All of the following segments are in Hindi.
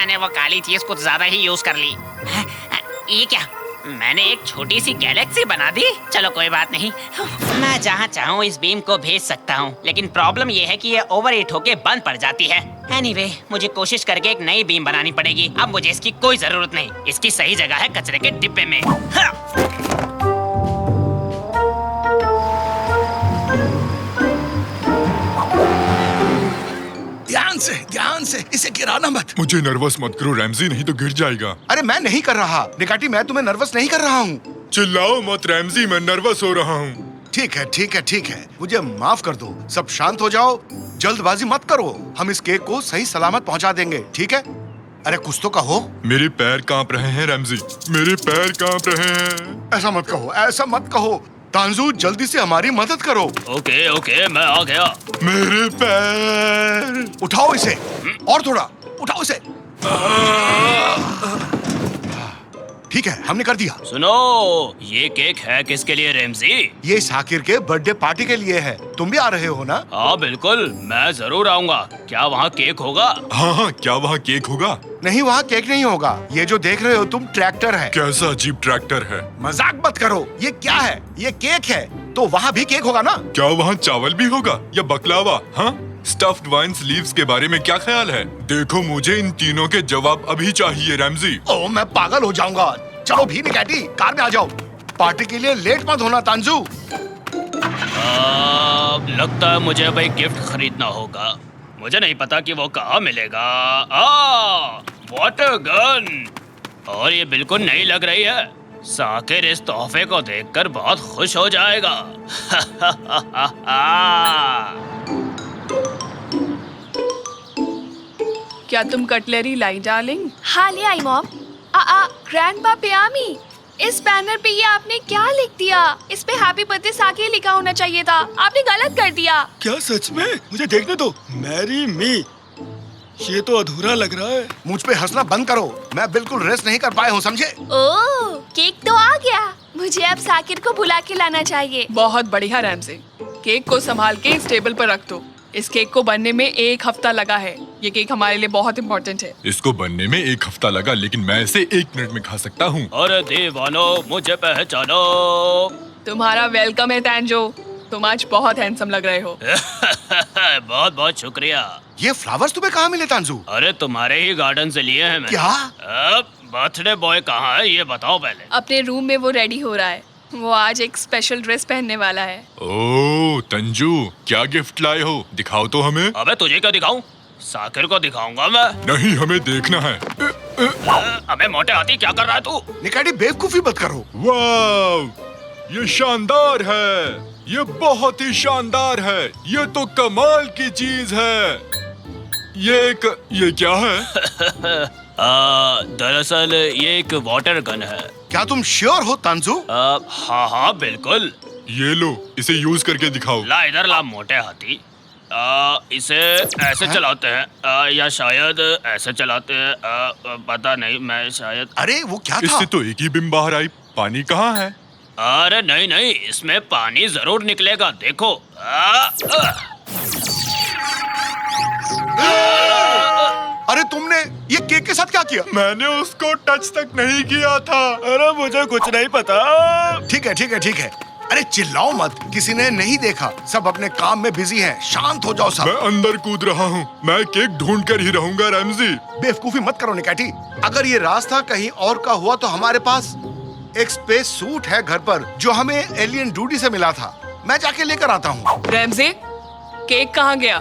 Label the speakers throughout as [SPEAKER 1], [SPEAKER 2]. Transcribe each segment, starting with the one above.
[SPEAKER 1] मैंने वो काली चीज कुछ ज्यादा ही यूज कर ली। ये क्या, मैंने एक छोटी सी गैलेक्सी बना दी। चलो कोई बात नहीं, मैं जहाँ चाहूँ इस बीम को भेज सकता हूँ, लेकिन प्रॉब्लम ये है कि ये ओवर हीट होके बंद पड़ जाती है। एनीवे, मुझे कोशिश करके एक नई बीम बनानी पड़ेगी। अब मुझे इसकी कोई जरूरत नहीं, इसकी सही जगह है कचरे के डिब्बे में।
[SPEAKER 2] ध्यान से इसे गिराना मत।
[SPEAKER 3] मुझे नर्वस मत करो रैमजी, नहीं तो गिर जाएगा।
[SPEAKER 2] अरे मैं नहीं कर रहा निकाटी, मैं तुम्हें नर्वस नहीं कर रहा हूँ।
[SPEAKER 3] चिल्लाओ मत रैमजी, मैं नर्वस हो रहा हूँ।
[SPEAKER 2] ठीक है ठीक है ठीक है, मुझे माफ कर दो। सब शांत हो जाओ, जल्दबाजी मत करो। हम इस केक को सही सलामत पहुँचा देंगे, ठीक है? अरे कुछ तो कहो।
[SPEAKER 3] मेरे पैर कांप रहे हैं रैमजी, मेरे पैर कांप रहे हैं।
[SPEAKER 2] ऐसा मत कहो, ऐसा मत कहो। तांजू जल्दी से हमारी मदद करो।
[SPEAKER 1] ओके ओके, मैं आ गया।
[SPEAKER 3] मेरे पैर।
[SPEAKER 2] उठाओ इसे, और थोड़ा उठाओ इसे। ठीक है, हमने कर दिया।
[SPEAKER 1] सुनो, ये केक है किसके लिए रैमजी?
[SPEAKER 2] ये साकिर के बर्थडे पार्टी के लिए है। तुम भी आ रहे हो ना?
[SPEAKER 1] हाँ बिल्कुल, मैं जरूर आऊंगा। क्या वहाँ केक होगा?
[SPEAKER 3] हाँ, क्या वहाँ केक होगा?
[SPEAKER 2] नहीं, वहाँ केक नहीं होगा। ये जो देख रहे हो तुम ट्रैक्टर है।
[SPEAKER 3] कैसा अजीब ट्रैक्टर है?
[SPEAKER 2] मजाक मत करो, ये क्या है? ये केक है, तो वहाँ भी केक होगा ना?
[SPEAKER 3] क्या वहाँ चावल भी होगा या बकलावा? हाँ, स्टफ्ड वाइन स्लीव्स के बारे में क्या ख्याल है? देखो, मुझे इन तीनों के जवाब अभी चाहिए रैमजी।
[SPEAKER 2] ओह, मैं पागल हो जाऊंगा। चलो भी निकाटी, कार में आ जाओ। पार्टी के लिए लेट मत होना तांजू।
[SPEAKER 1] लगता है मुझे अब एक गिफ्ट खरीदना होगा। मुझे नहीं पता कि वो कहाँ मिलेगा। वाटर गन, और ये बिल्कुल नई लग रही है। साकिर इस तोहफे को देखकर बहुत खुश हो जाएगा।
[SPEAKER 4] क्या तुम कटलरी लाई डार्लिंग?
[SPEAKER 5] हाँ ले आई मॉम। ग्रैंडपा पियामी, इस बैनर पे ये आपने क्या लिख दिया? इस पे हैप्पी बर्थडे साकिर लिखा होना चाहिए था। आपने गलत कर दिया।
[SPEAKER 6] क्या सच में? मुझे देखने दो। मैरी मी, ये तो अधूरा लग रहा है।
[SPEAKER 2] मुझ पे हंसना बंद करो, मैं बिल्कुल रेस्ट नहीं कर पाया हूँ, समझे?
[SPEAKER 5] ओह, केक तो आ गया। मुझे अब साकिर को बुला के लाना चाहिए।
[SPEAKER 4] बहुत बढ़िया रैमजी, केक को संभाल के इस टेबल पर रख दो। इस केक को बनने में 1 हफ्ता लगा है। ये केक हमारे लिए बहुत इम्पोर्टेंट है।
[SPEAKER 3] इसको बनने में 1 हफ्ता लगा, लेकिन मैं इसे 1 मिनट में खा सकता हूँ।
[SPEAKER 1] अरे दीवानो, मुझे पहचानो।
[SPEAKER 4] तुम्हारा वेलकम है तांजो, तुम आज बहुत हैंडसम लग रहे हो।
[SPEAKER 1] बहुत बहुत शुक्रिया।
[SPEAKER 2] ये फ्लावर्स तुम्हें कहाँ मिले तांजू?
[SPEAKER 1] अरे तुम्हारे ही गार्डन से लिए हैं मैंने।
[SPEAKER 2] क्या?
[SPEAKER 1] बर्थडे बॉय कहाँ है ये बताओ पहले।
[SPEAKER 4] अपने रूम में वो रेडी हो रहा है। वो आज एक स्पेशल ड्रेस पहनने वाला है।
[SPEAKER 3] ओह तंजू, क्या गिफ्ट लाए हो? दिखाओ तो हमें।
[SPEAKER 1] अबे तुझे क्या दिखाऊं? साकिर को दिखाऊंगा मैं।
[SPEAKER 3] नहीं, हमें देखना है।
[SPEAKER 1] अबे मोटे हाथी, क्या कर रहा है तू?
[SPEAKER 2] निकाटी, बेवकूफी मत करो।
[SPEAKER 3] वाह, ये शानदार है, ये बहुत ही शानदार है। ये तो कमाल की चीज है। ये क्या है?
[SPEAKER 1] दरअसल ये एक वाटर गन है।
[SPEAKER 2] क्या तुम श्योर हो तांजू?
[SPEAKER 1] हाँ हाँ बिल्कुल।
[SPEAKER 3] ये लो, इसे यूज करके दिखाओ।
[SPEAKER 1] ला इधर ला मोटे हाथी। इसे ऐसे चलाते हैं या शायद ऐसे चलाते हैं। पता नहीं, मैं शायद।
[SPEAKER 2] अरे वो क्या था?
[SPEAKER 3] इससे तो एक ही बिम बाहर आई। पानी कहाँ है?
[SPEAKER 1] अरे नहीं नहीं, इसमें पानी जरूर निकलेगा, देखो।
[SPEAKER 2] अरे तुमने ये केक के साथ क्या किया?
[SPEAKER 3] मैंने उसको टच तक नहीं किया था।
[SPEAKER 6] अरे मुझे कुछ नहीं पता।
[SPEAKER 2] ठीक है ठीक है ठीक है। अरे चिल्लाओ मत, किसी ने नहीं देखा। सब अपने काम में बिजी हैं। शांत हो जाओ सब।
[SPEAKER 3] मैं अंदर कूद रहा हूँ। मैं केक ढूंढ कर ही रहूंगा रैमजी।
[SPEAKER 2] बेवकूफी मत करो निकाटी। अगर ये रास्ता कहीं और का हुआ तो हमारे पास एक स्पेस सूट है घर पर, जो हमें एलियन डूडी से मिला था। मैं जाके लेकर आता हूँ।
[SPEAKER 4] रैमजी, केक कहाँ गया?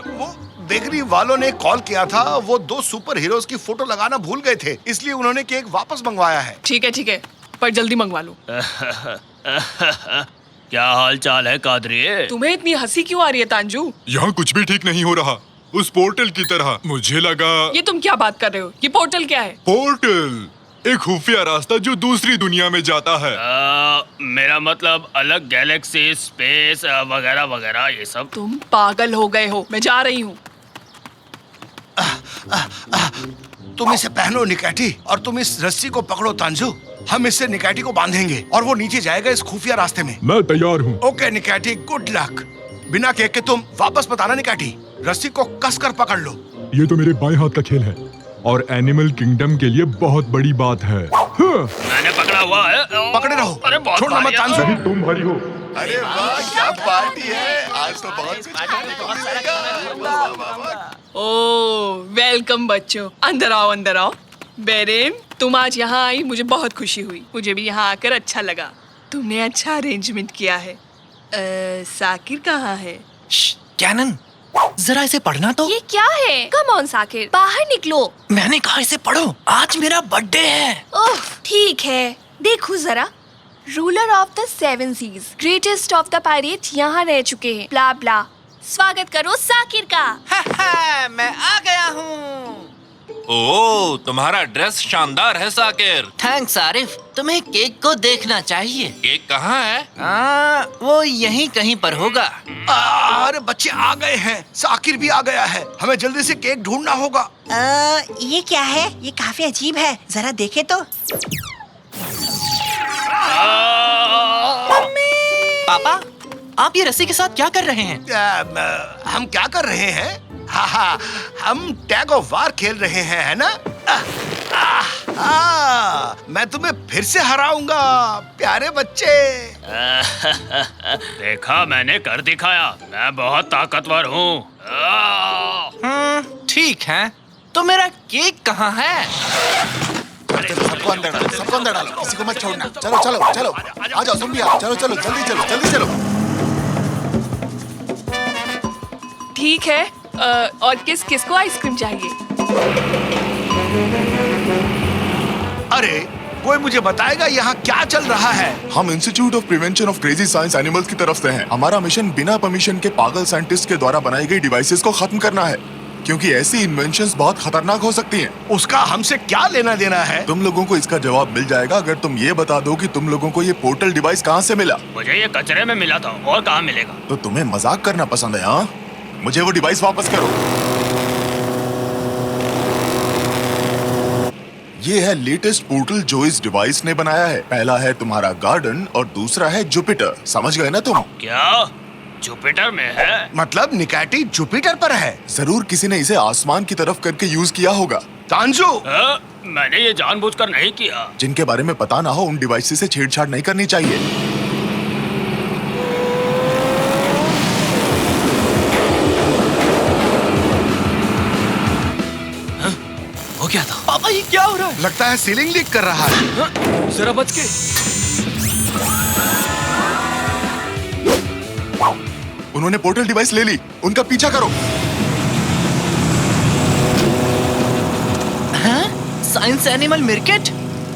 [SPEAKER 2] वो बेकरी वालों ने कॉल किया था। वो 2 सुपर हीरोज की फोटो लगाना भूल गए थे, इसलिए उन्होंने केक वापस मंगवाया है।
[SPEAKER 4] ठीक है, पर जल्दी मंगवा लो।
[SPEAKER 1] क्या हाल चाल है कादरी?
[SPEAKER 4] तुम्हें इतनी हंसी क्यों आ रही है तांजू?
[SPEAKER 3] यहाँ कुछ भी ठीक नहीं हो रहा। उस पोर्टल की तरह मुझे लगा।
[SPEAKER 4] ये तुम क्या बात कर रहे हो? ये पोर्टल क्या है?
[SPEAKER 3] पोर्टल एक खुफिया रास्ता जो दूसरी दुनिया में जाता है।
[SPEAKER 1] मेरा मतलब अलग गैलेक्सी, स्पेस वगैरह वगैरह ये सब।
[SPEAKER 4] तुम पागल हो गए हो। मैं जा रही हूँ।
[SPEAKER 2] तुम इसे पहनो निकाटी, और तुम इस रस्सी को पकड़ो तांजू। हम इससे निकाटी को बांधेंगे और वो नीचे जाएगा इस खुफिया रास्ते में।
[SPEAKER 3] मैं तैयार हूँ।
[SPEAKER 2] Okay Nikati, good luck. बिना केक के तुम वापस मत आना निकाटी। रस्सी को कसकर पकड़ लो।
[SPEAKER 3] ये तो मेरे बाएं हाथ का खेल है और एनिमल किंगडम के लिए बहुत बड़ी बात है। हाँ।
[SPEAKER 1] मैंने पकड़ा हुआ है।
[SPEAKER 2] पकड़े रहो।
[SPEAKER 1] अरे बहुत
[SPEAKER 2] छोड़ना मत
[SPEAKER 1] भारी है।
[SPEAKER 2] तानसु।
[SPEAKER 3] नहीं, तुम भारी हो।
[SPEAKER 7] अरे वाह क्या पार्टी है, आज तो बहुत कुछ खाने को मिलेगा। वाह, वाह, वाह।
[SPEAKER 4] ओ वेलकम बच्चों, अंदर आओ अंदर आओ। बेरेन, तुम आज यहाँ आई, मुझे बहुत खुशी हुई। मुझे भी यहाँ आकर अच्छा लगा। तुमने अच्छा अरेंजमेंट किया है। साकिर कहाँ है?
[SPEAKER 8] कैनन, जरा इसे पढ़ना तो।
[SPEAKER 5] ये क्या है? कम ऑन साकिर, बाहर निकलो।
[SPEAKER 8] मैंने कहा इसे पढ़ो, आज मेरा बर्थडे है।
[SPEAKER 5] ओह ठीक है, देखो जरा। Ruler of the 7 seas, greatest of the pirate यहाँ रह चुके हैं। ब्ला ब्ला। स्वागत करो साकिर का।
[SPEAKER 8] मैं आ गया हूँ।
[SPEAKER 9] ओह, तुम्हारा ड्रेस शानदार है साकिर।
[SPEAKER 8] थैंक्स आरिफ, तुम्हें केक को देखना चाहिए।
[SPEAKER 9] केक कहाँ है?
[SPEAKER 8] वो यहीं कहीं पर होगा।
[SPEAKER 2] अरे बच्चे आ गए हैं, साकिर भी आ गया है। हमें जल्दी से केक ढूंढना होगा।
[SPEAKER 10] ये क्या है? ये काफी अजीब है, जरा देखे तो।
[SPEAKER 8] पापा, आप ये रस्सी के साथ क्या कर रहे हैं?
[SPEAKER 2] हम क्या कर रहे हैं? हाँ, हम टैग ऑफ वार खेल रहे हैं, है ना? मैं तुम्हें फिर से हराऊंगा प्यारे बच्चे।
[SPEAKER 1] देखा, मैंने कर दिखाया। मैं बहुत ताकतवर हूँ।
[SPEAKER 8] ठीक है, तो मेरा केक कहाँ है?
[SPEAKER 7] सबको अंदर डालो, सबको अंदर डालो, किसी को मत छोड़ना। चलो चलो चलो, आ जाओ तुम भी आओ। चलो चलो जल्दी चलो, जल्दी चलो।
[SPEAKER 4] ठीक है, और किस किस को आइसक्रीम चाहिए?
[SPEAKER 2] अरे कोई मुझे बताएगा यहाँ क्या चल रहा है?
[SPEAKER 7] हम institute of prevention of crazy science animals की तरफ से हैं। हमारा मिशन बिना परमिशन के पागल साइंटिस्ट के द्वारा बनाई गई डिवाइसेस को खत्म करना है, क्योंकि ऐसी इन्वेंशंस बहुत खतरनाक हो सकती हैं।
[SPEAKER 2] उसका हमसे क्या लेना देना है?
[SPEAKER 7] तुम लोगों को इसका जवाब मिल जाएगा अगर तुम ये बता दो कि तुम लोगों को ये पोर्टल डिवाइस कहाँ से मिला।
[SPEAKER 1] मुझे ये कचरे में मिला था, और कहाँ मिलेगा?
[SPEAKER 7] तो तुम्हें मजाक करना पसंद है? हाँ, मुझे वो डिवाइस वापस करो। ये है लेटेस्ट पोर्टल जो इस डिवाइस ने बनाया है। पहला है तुम्हारा गार्डन और दूसरा है जुपिटर। समझ गए ना तुम?
[SPEAKER 1] क्या जुपिटर में है?
[SPEAKER 2] मतलब निकैटी जुपिटर पर है?
[SPEAKER 7] जरूर किसी ने इसे आसमान की तरफ करके यूज किया होगा।
[SPEAKER 2] तांजू,
[SPEAKER 1] मैंने ये जानबूझकर नहीं किया।
[SPEAKER 7] जिनके बारे में पता ना हो उन डिवाइस से छेड़छाड़ नहीं करनी चाहिए।
[SPEAKER 8] हो क्या था? पापा, ये क्या हो रहा है?
[SPEAKER 2] लगता है सीलिंग लीक कर रहा है।
[SPEAKER 8] जरा बच के।
[SPEAKER 7] उन्होंने पोर्टल डिवाइस ले ली, उनका पीछा करो।
[SPEAKER 8] साइंस एनिमल मिर्केट,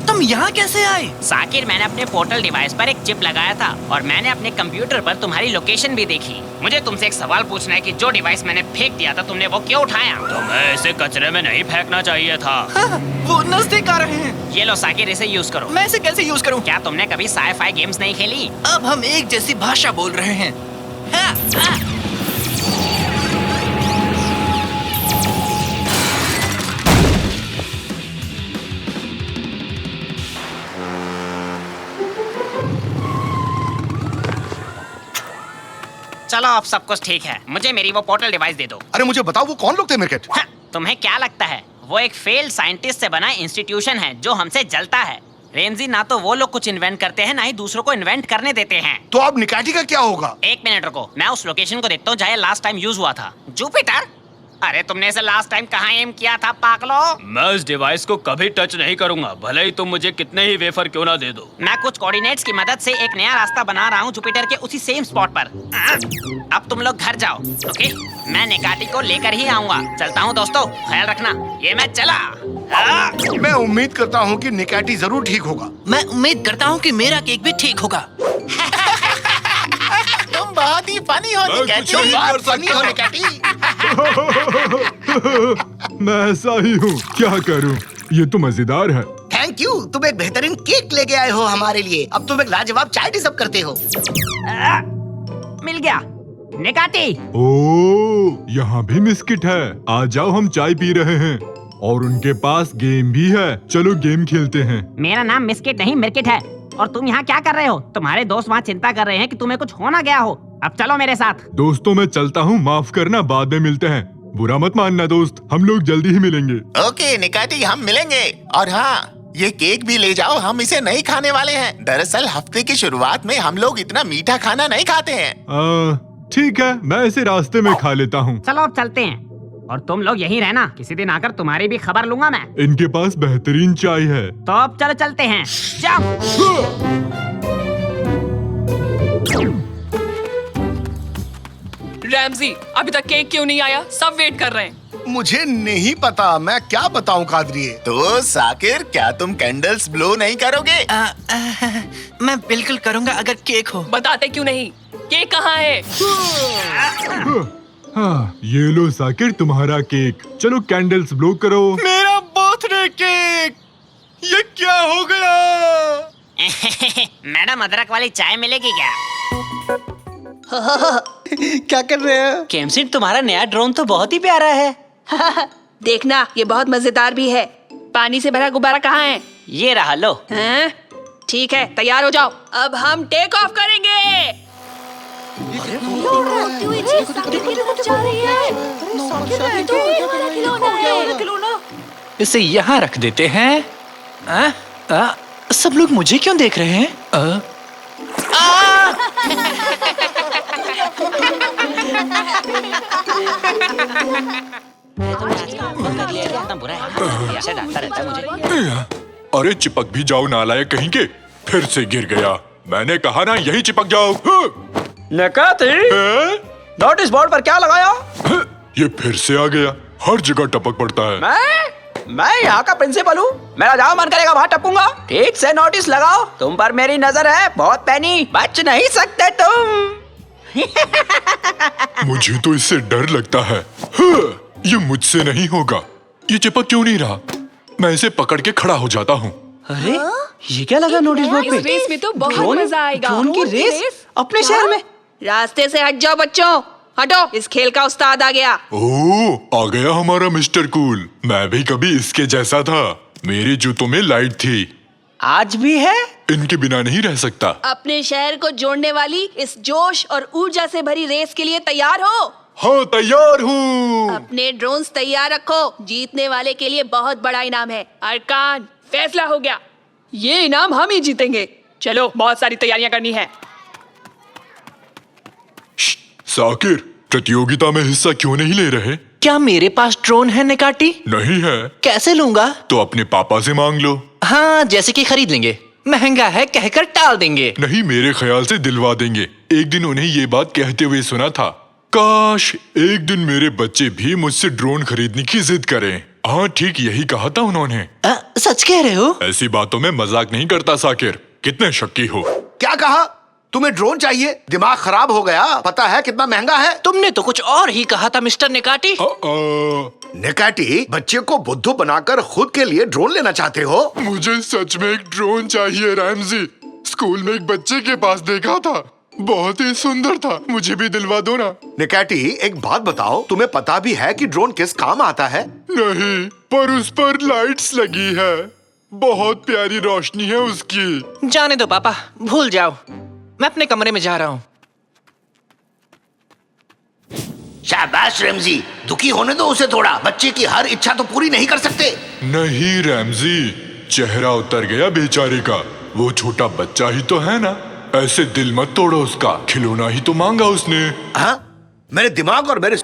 [SPEAKER 8] तुम यहाँ कैसे आए?
[SPEAKER 1] साकिर, मैंने अपने पोर्टल डिवाइस पर एक चिप लगाया था और मैंने अपने कंप्यूटर पर तुम्हारी लोकेशन भी देखी। मुझे तुमसे एक सवाल पूछना है कि जो डिवाइस मैंने फेंक दिया था तुमने वो क्यों उठाया? तुम्हें इसे कचरे में नहीं फेंकना चाहिए था।
[SPEAKER 8] वो नजदीक आ रहे हैं।
[SPEAKER 1] ये लो साकिर, इसे यूज करो।
[SPEAKER 8] मैं इसे कैसे यूज करूँ?
[SPEAKER 1] क्या तुमने कभी साई-फाई गेम्स नहीं खेली?
[SPEAKER 8] अब हम एक जैसी भाषा बोल रहे हैं।
[SPEAKER 1] चलो, अब सब कुछ ठीक है। मुझे मेरी वो पोर्टल डिवाइस दे दो।
[SPEAKER 2] अरे मुझे बताओ वो कौन लोग थे मिर्केट?
[SPEAKER 1] तुम्हें क्या लगता है वो एक फेल्ड साइंटिस्ट से बना इंस्टीट्यूशन है जो हमसे जलता है। रेमजी, ना तो वो लोग कुछ इन्वेंट करते हैं, ना ही दूसरों को इन्वेंट करने देते हैं।
[SPEAKER 2] तो अब निकैटी का क्या होगा?
[SPEAKER 1] एक मिनट रुको, मैं उस लोकेशन को देखता हूँ जहाँ लास्ट टाइम यूज हुआ था। जुपिटर? अरे तुमने इसे लास्ट टाइम कहाँ एम किया था पागलो?
[SPEAKER 11] मैं इस डिवाइस को कभी टच नहीं करूंगा, भले ही तुम मुझे कितने ही वेफर क्यों ना दे दो।
[SPEAKER 1] मैं कुछ कोऑर्डिनेट्स की मदद से एक नया रास्ता बना रहा हूँ जुपिटर के उसी सेम स्पॉट पर। अब तुम लोग घर जाओ, ओके? मैं निकाटी को लेकर ही आऊंगा। चलता हूँ दोस्तों, ख्याल रखना। ये मैं चला।
[SPEAKER 2] मैं उम्मीद करता हूँ कि निकैटी जरूर ठीक होगा।
[SPEAKER 8] मैं उम्मीद करता हूँ कि मेरा केक भी ठीक होगा।
[SPEAKER 10] तुम बहुत ही फनी हो
[SPEAKER 3] मैं कुछ नहीं कर सकता। मैं ऐसा ही हूँ, क्या करूँ? ये तो मजेदार है।
[SPEAKER 10] थैंक यू, तुम एक बेहतरीन केक लेके आए हो हमारे लिए। अब तुम एक लाजवाब चाय डिजर्व करते हो।
[SPEAKER 1] मिल गया निकाटी।
[SPEAKER 3] ओह, यहाँ भी बिस्किट है। आ जाओ, हम चाय पी रहे हैं और उनके पास गेम भी है। चलो गेम खेलते हैं।
[SPEAKER 1] मेरा नाम मिस्किट नहीं मिर्किट है। और तुम यहाँ क्या कर रहे हो? तुम्हारे दोस्त वहाँ चिंता कर रहे हैं कि तुम्हें कुछ हो ना गया हो। अब चलो मेरे साथ।
[SPEAKER 3] दोस्तों, मैं चलता हूँ, माफ करना, बाद में मिलते हैं। बुरा मत मानना दोस्त, हम लोग जल्दी ही मिलेंगे।
[SPEAKER 7] ओके निकाटी, हम मिलेंगे। और हाँ, ये केक भी ले जाओ, हम इसे नहीं खाने वाले हैं। दरअसल हफ्ते की शुरुआत में हम लोग इतना मीठा खाना नहीं खाते हैं।
[SPEAKER 3] ठीक है, मैं इसे रास्ते में खा लेता हूँ।
[SPEAKER 1] चलो अब चलते हैं, और तुम लोग यहीं रहना, किसी दिन आकर तुम्हारी भी खबर लूंगा मैं।
[SPEAKER 3] इनके पास बेहतरीन चाय है।
[SPEAKER 1] तो अब चलो चलते हैं, जाओ।
[SPEAKER 4] रैमजी, अभी तक केक क्यों नहीं आया? सब वेट कर रहे हैं।
[SPEAKER 2] मुझे नहीं पता, मैं क्या बताऊं कादरिए।
[SPEAKER 7] तो साकिर, क्या तुम कैंडल्स ब्लो नहीं करोगे?
[SPEAKER 8] मैं बिल्कुल करूंगा अगर केक हो।
[SPEAKER 4] बताते क्यों नहीं? केक कहाँ है?
[SPEAKER 3] हाँ, ये लो साकिर तुम्हारा केक। चलो कैंडल्स ब्लो करो।
[SPEAKER 6] मेरा बर्थडे केक, ये क्या हो गया?
[SPEAKER 1] मैडम, अदरक वाली चाय मिलेगी क्या?
[SPEAKER 10] क्या कर रहे हो?
[SPEAKER 8] केमसिन, तुम्हारा नया ड्रोन तो बहुत ही प्यारा है।
[SPEAKER 4] देखना, ये बहुत मजेदार भी है। पानी से भरा गुब्बारा कहाँ है?
[SPEAKER 8] ये रहा लो।
[SPEAKER 4] हैं? ठीक है, तैयार हो जाओ, अब हम टेक ऑफ करेंगे।
[SPEAKER 8] इसे यहाँ रख देते हैं। सब लोग मुझे क्यों देख रहे हैं?
[SPEAKER 1] इतना बुरा है, ऐसे डांटता रहता है मुझे।
[SPEAKER 3] अरे चिपक भी जाओ नालायक कहीं के, फिर से गिर गया। मैंने कहा ना यही चिपक जाओ।
[SPEAKER 8] नकाती, नोटिस बोर्ड पर क्या लगाया?
[SPEAKER 3] ये फिर से आ गया, हर जगह टपक पड़ता है।
[SPEAKER 8] मैं यहाँ का प्रिंसिपल हूँ, मेरा जहाँ मन करेगा वहाँ टपूंगा। ठीक से नोटिस लगाओ, तुम पर मेरी नजर है, बहुत पैनी, बच नहीं सकते तुम।
[SPEAKER 3] मुझे तो इससे डर लगता है। ये मुझसे नहीं होगा। ये चिपक क्यों नहीं रहा? मैं इसे पकड़ के खड़ा हो जाता हूँ।
[SPEAKER 8] अरे ये क्या लगा नोटिस बोर्ड पे?
[SPEAKER 4] इस रेस में तो बहुत मजा आएगा।
[SPEAKER 8] ड्रोन की रेस अपने शहर में।
[SPEAKER 4] रास्ते से हट जाओ बच्चों, हटो, इस खेल का उस्ताद आ गया।
[SPEAKER 3] ओह, आ गया हमारा मिस्टर कूल। मैं भी कभी इसके जैसा था। मेरे जूतों में लाइट थी।
[SPEAKER 8] आज भी है।
[SPEAKER 3] इनके बिना नहीं रह सकता।
[SPEAKER 4] अपने शहर को जोड़ने वाली इस जोश और ऊर्जा से भरी रेस के लिए तैयार हो?
[SPEAKER 3] हाँ, तैयार हूँ।
[SPEAKER 4] अपने ड्रोन्स तैयार रखो, जीतने वाले के लिए बहुत बड़ा इनाम है। अरकान, फैसला हो गया, ये इनाम हम ही जीतेंगे। चलो, बहुत सारी तैयारियां करनी है।
[SPEAKER 3] साकिर, प्रतियोगिता में हिस्सा क्यों नहीं ले रहे?
[SPEAKER 8] क्या मेरे पास ड्रोन है निकाटी?
[SPEAKER 3] नहीं है।
[SPEAKER 8] कैसे लूंगा?
[SPEAKER 3] तो अपने पापा से मांग लो।
[SPEAKER 8] हाँ, जैसे कि खरीद लेंगे, महंगा है कहकर टाल देंगे।
[SPEAKER 3] नहीं, मेरे ख्याल से दिलवा देंगे। एक दिन उन्हें ये बात कहते हुए सुना था, काश एक दिन मेरे बच्चे भी मुझसे ड्रोन खरीदने की जिद करें। हाँ, ठीक यही कहा था उन्होंने।
[SPEAKER 8] सच कह रहे हो?
[SPEAKER 3] ऐसी बातों में मजाक नहीं करता साकिर। कितने शक्की हो।
[SPEAKER 2] क्या कहा? तुम्हें ड्रोन चाहिए? दिमाग खराब हो गया? पता है कितना महंगा है?
[SPEAKER 8] तुमने तो कुछ और ही कहा था मिस्टर निकाटी।
[SPEAKER 2] निकाटी, बच्चे को बुद्धू बनाकर खुद के लिए ड्रोन लेना चाहते हो?
[SPEAKER 3] मुझे सच में एक ड्रोन चाहिए रैमजी। स्कूल में एक बच्चे के पास देखा था, बहुत ही सुंदर था। मुझे भी दिलवा दो ना।
[SPEAKER 2] निकाटी, एक बात बताओ, तुम्हें पता भी है कि ड्रोन किस काम आता है?
[SPEAKER 3] नहीं, पर उस पर लाइट्स लगी है, बहुत प्यारी रोशनी है उसकी।
[SPEAKER 8] जाने दो पापा, भूल जाओ, मैं अपने कमरे में जा रहा हूँ।
[SPEAKER 10] शाबाश रमजी, दुखी होने दो उसे थोड़ा। बच्चे की हर इच्छा तो पूरी नहीं कर सकते।
[SPEAKER 3] नहीं रैमजी, चेहरा उतर गया बेचारे का। वो छोटा बच्चा ही तो है ना, ऐसे दिल मत तोड़ो उसका। खिलौना ही तो मांगा उसने।
[SPEAKER 2] हाँ, मेरे दिमाग और मेरे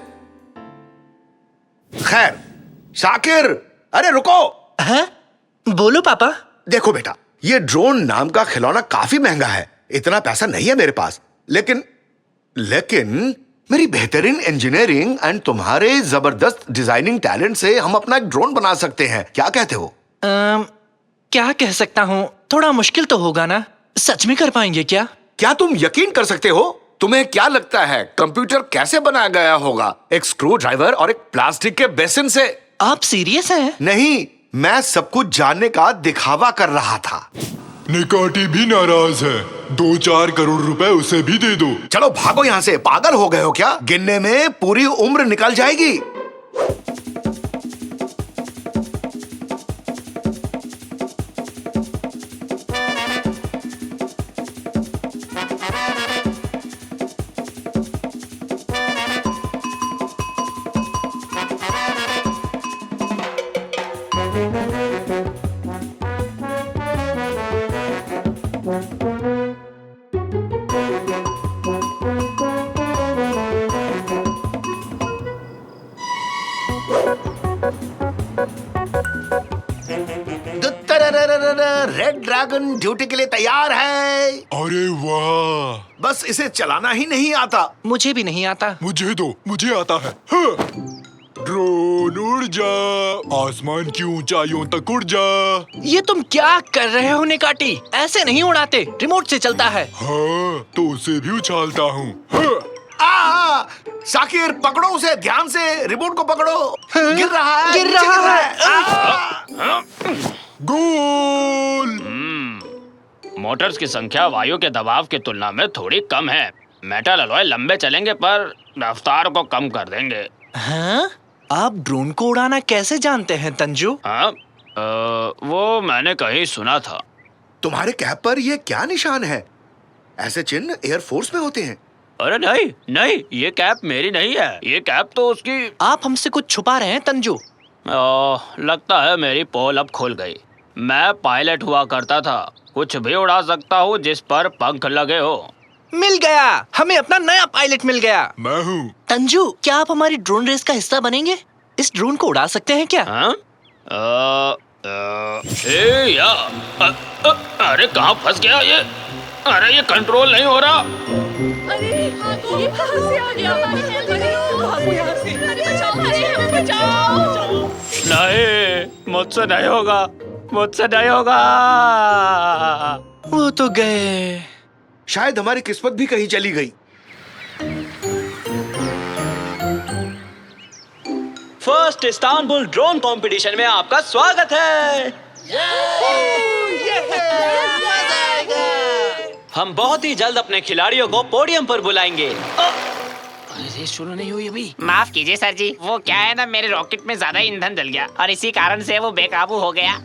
[SPEAKER 2] खैर। शाकिर, अरे रुको।
[SPEAKER 8] हैं? बोलो पापा।
[SPEAKER 2] देखो बेटा, ये ड्रोन नाम का खिलौना काफी महंगा है। इतना पैसा नहीं है मेरे पास, लेकिन मेरी बेहतरीन इंजीनियरिंग एंड तुम्हारे जबरदस्त डिजाइनिंग टैलेंट से हम अपना एक ड्रोन बना सकते हैं। क्या कहते हो?
[SPEAKER 8] क्या कह सकता हूँ, थोड़ा मुश्किल तो होगा ना। सच में कर पाएंगे क्या?
[SPEAKER 2] क्या तुम यकीन कर सकते हो? तुम्हें क्या लगता है कंप्यूटर कैसे बनाया गया होगा? एक स्क्रू ड्राइवर और एक प्लास्टिक के बेसिन से।
[SPEAKER 8] आप सीरियस हैं?
[SPEAKER 2] नहीं, मैं सब कुछ जानने का दिखावा कर रहा था।
[SPEAKER 3] निकाटी भी नाराज है। 2-4 करोड़ रुपए उसे भी दे दो।
[SPEAKER 2] चलो भागो यहाँ से, पागल हो गए हो क्या? गिनने में पूरी उम्र निकल जाएगी।
[SPEAKER 10] रेड ड्रैगन ड्यूटी के लिए तैयार है।
[SPEAKER 3] अरे वाह,
[SPEAKER 10] बस इसे चलाना ही नहीं आता।
[SPEAKER 8] मुझे भी नहीं आता।
[SPEAKER 3] मुझे दो, मुझे आता है। हाँ। ड्रोन उड़ जा, आसमान की ऊंचाइयों तक उड़ जा।
[SPEAKER 8] ये तुम क्या कर रहे हो निकाटी? ऐसे नहीं उड़ाते, रिमोट से चलता है।
[SPEAKER 3] हाँ, तो उसे भी उछालता हूँ।
[SPEAKER 10] साकिर पकड़ो उसे, ध्यान से रिमोट को पकड़ो। गिर रहा है,
[SPEAKER 8] गिर
[SPEAKER 10] नीचे
[SPEAKER 8] रहा
[SPEAKER 10] है।
[SPEAKER 3] गोल।
[SPEAKER 11] मोटर्स की संख्या वायु के दबाव की तुलना में थोड़ी कम है। मेटल अलॉय लंबे चलेंगे पर रफ्तार को कम कर देंगे।
[SPEAKER 8] हाँ? आप ड्रोन को उड़ाना कैसे जानते हैं तंजू?
[SPEAKER 11] हाँ, वो मैंने कहीं सुना था।
[SPEAKER 10] तुम्हारे कैप पर ये क्या निशान है? ऐसे चिन्ह एयरफोर्स में होते हैं।
[SPEAKER 11] अरे नहीं नहीं, ये कैप मेरी नहीं है, ये कैप तो उसकी।
[SPEAKER 8] आप हमसे कुछ छुपा रहे हैं तंजू।
[SPEAKER 11] लगता है मेरी पोल अब खुल गई। मैं पायलट हुआ करता था, कुछ भी उड़ा सकता हूँ जिस पर पंख लगे हो।
[SPEAKER 8] मिल गया, हमें अपना नया पायलट मिल गया।
[SPEAKER 3] मैं हूँ।
[SPEAKER 8] तंजू, क्या आप हमारी ड्रोन रेस का हिस्सा बनेंगे? इस ड्रोन को उड़ा सकते हैं क्या?
[SPEAKER 11] हाँ? अरे कहाँ फंस गया ये? अरे ये कंट्रोल नहीं हो रहा।
[SPEAKER 5] अरे ये कहाँ से आ गया? भागो यहाँ से। अरे बचाओ।
[SPEAKER 11] नहीं, मुझसे नहीं होगा, मुझसे नहीं होगा।
[SPEAKER 8] वो तो गए।
[SPEAKER 10] शायद हमारी किस्मत भी कहीं चली गई।
[SPEAKER 8] फर्स्ट इस्तांबुल ड्रोन कंपटीशन में आपका स्वागत है। हम बहुत ही जल्द अपने खिलाड़ियों को पोडियम पर बुलाएंगे।
[SPEAKER 1] अरे शुरू नहीं हुई अभी। माफ कीजिए सर जी, वो क्या है ना, मेरे रॉकेट में ज्यादा ईंधन जल गया और इसी कारण से वो बेकाबू हो गया।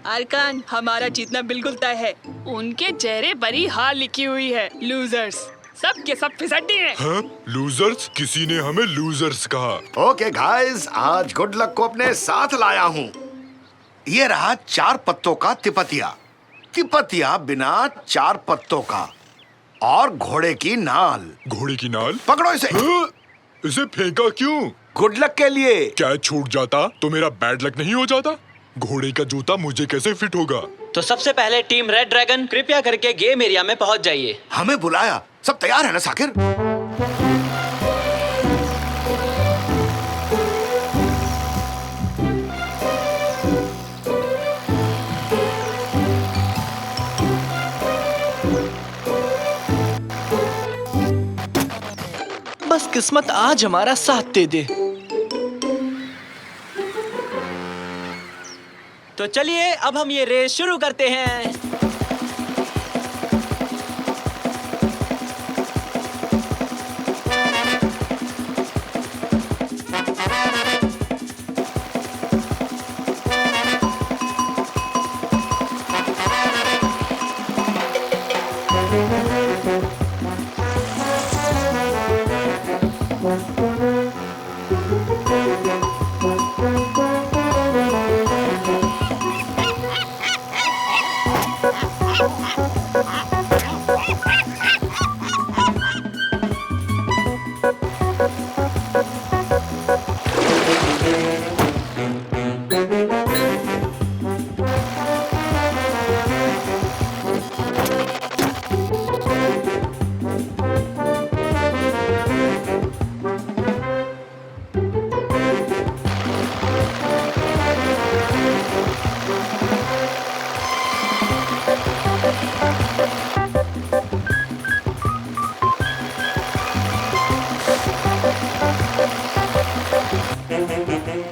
[SPEAKER 4] अरकान, हमारा जीतना बिल्कुल तय है। उनके चेहरे बड़ी हार लिखी हुई है। लूजर्स, सब के सब फिसड्डी हैं।
[SPEAKER 3] हाँ? लूजर्स? किसी ने हमें लूजर्स कहा।
[SPEAKER 10] ओके गाइस, आज गुड लक को अपने साथ लाया हूँ। ये रहा 4 पत्तों का तिपतिया। तिपतिया बिना 4 पत्तों का, और घोड़े की नाल।
[SPEAKER 3] घोड़े की नाल?
[SPEAKER 10] पकड़ो इसे।
[SPEAKER 3] हाँ? इसे फेंका क्यों?
[SPEAKER 10] गुड लक के लिए।
[SPEAKER 3] क्या छूट जाता तो मेरा बैड लक नहीं हो जाता? घोड़े का जूता मुझे कैसे फिट होगा?
[SPEAKER 8] तो सबसे पहले टीम रेड ड्रैगन, कृपया करके गेम एरिया में पहुंच जाइए।
[SPEAKER 10] हमें बुलाया, सब तैयार है ना साकिर?
[SPEAKER 8] बस किस्मत आज हमारा साथ दे दे। तो चलिए अब हम ये रेस शुरू करते हैं।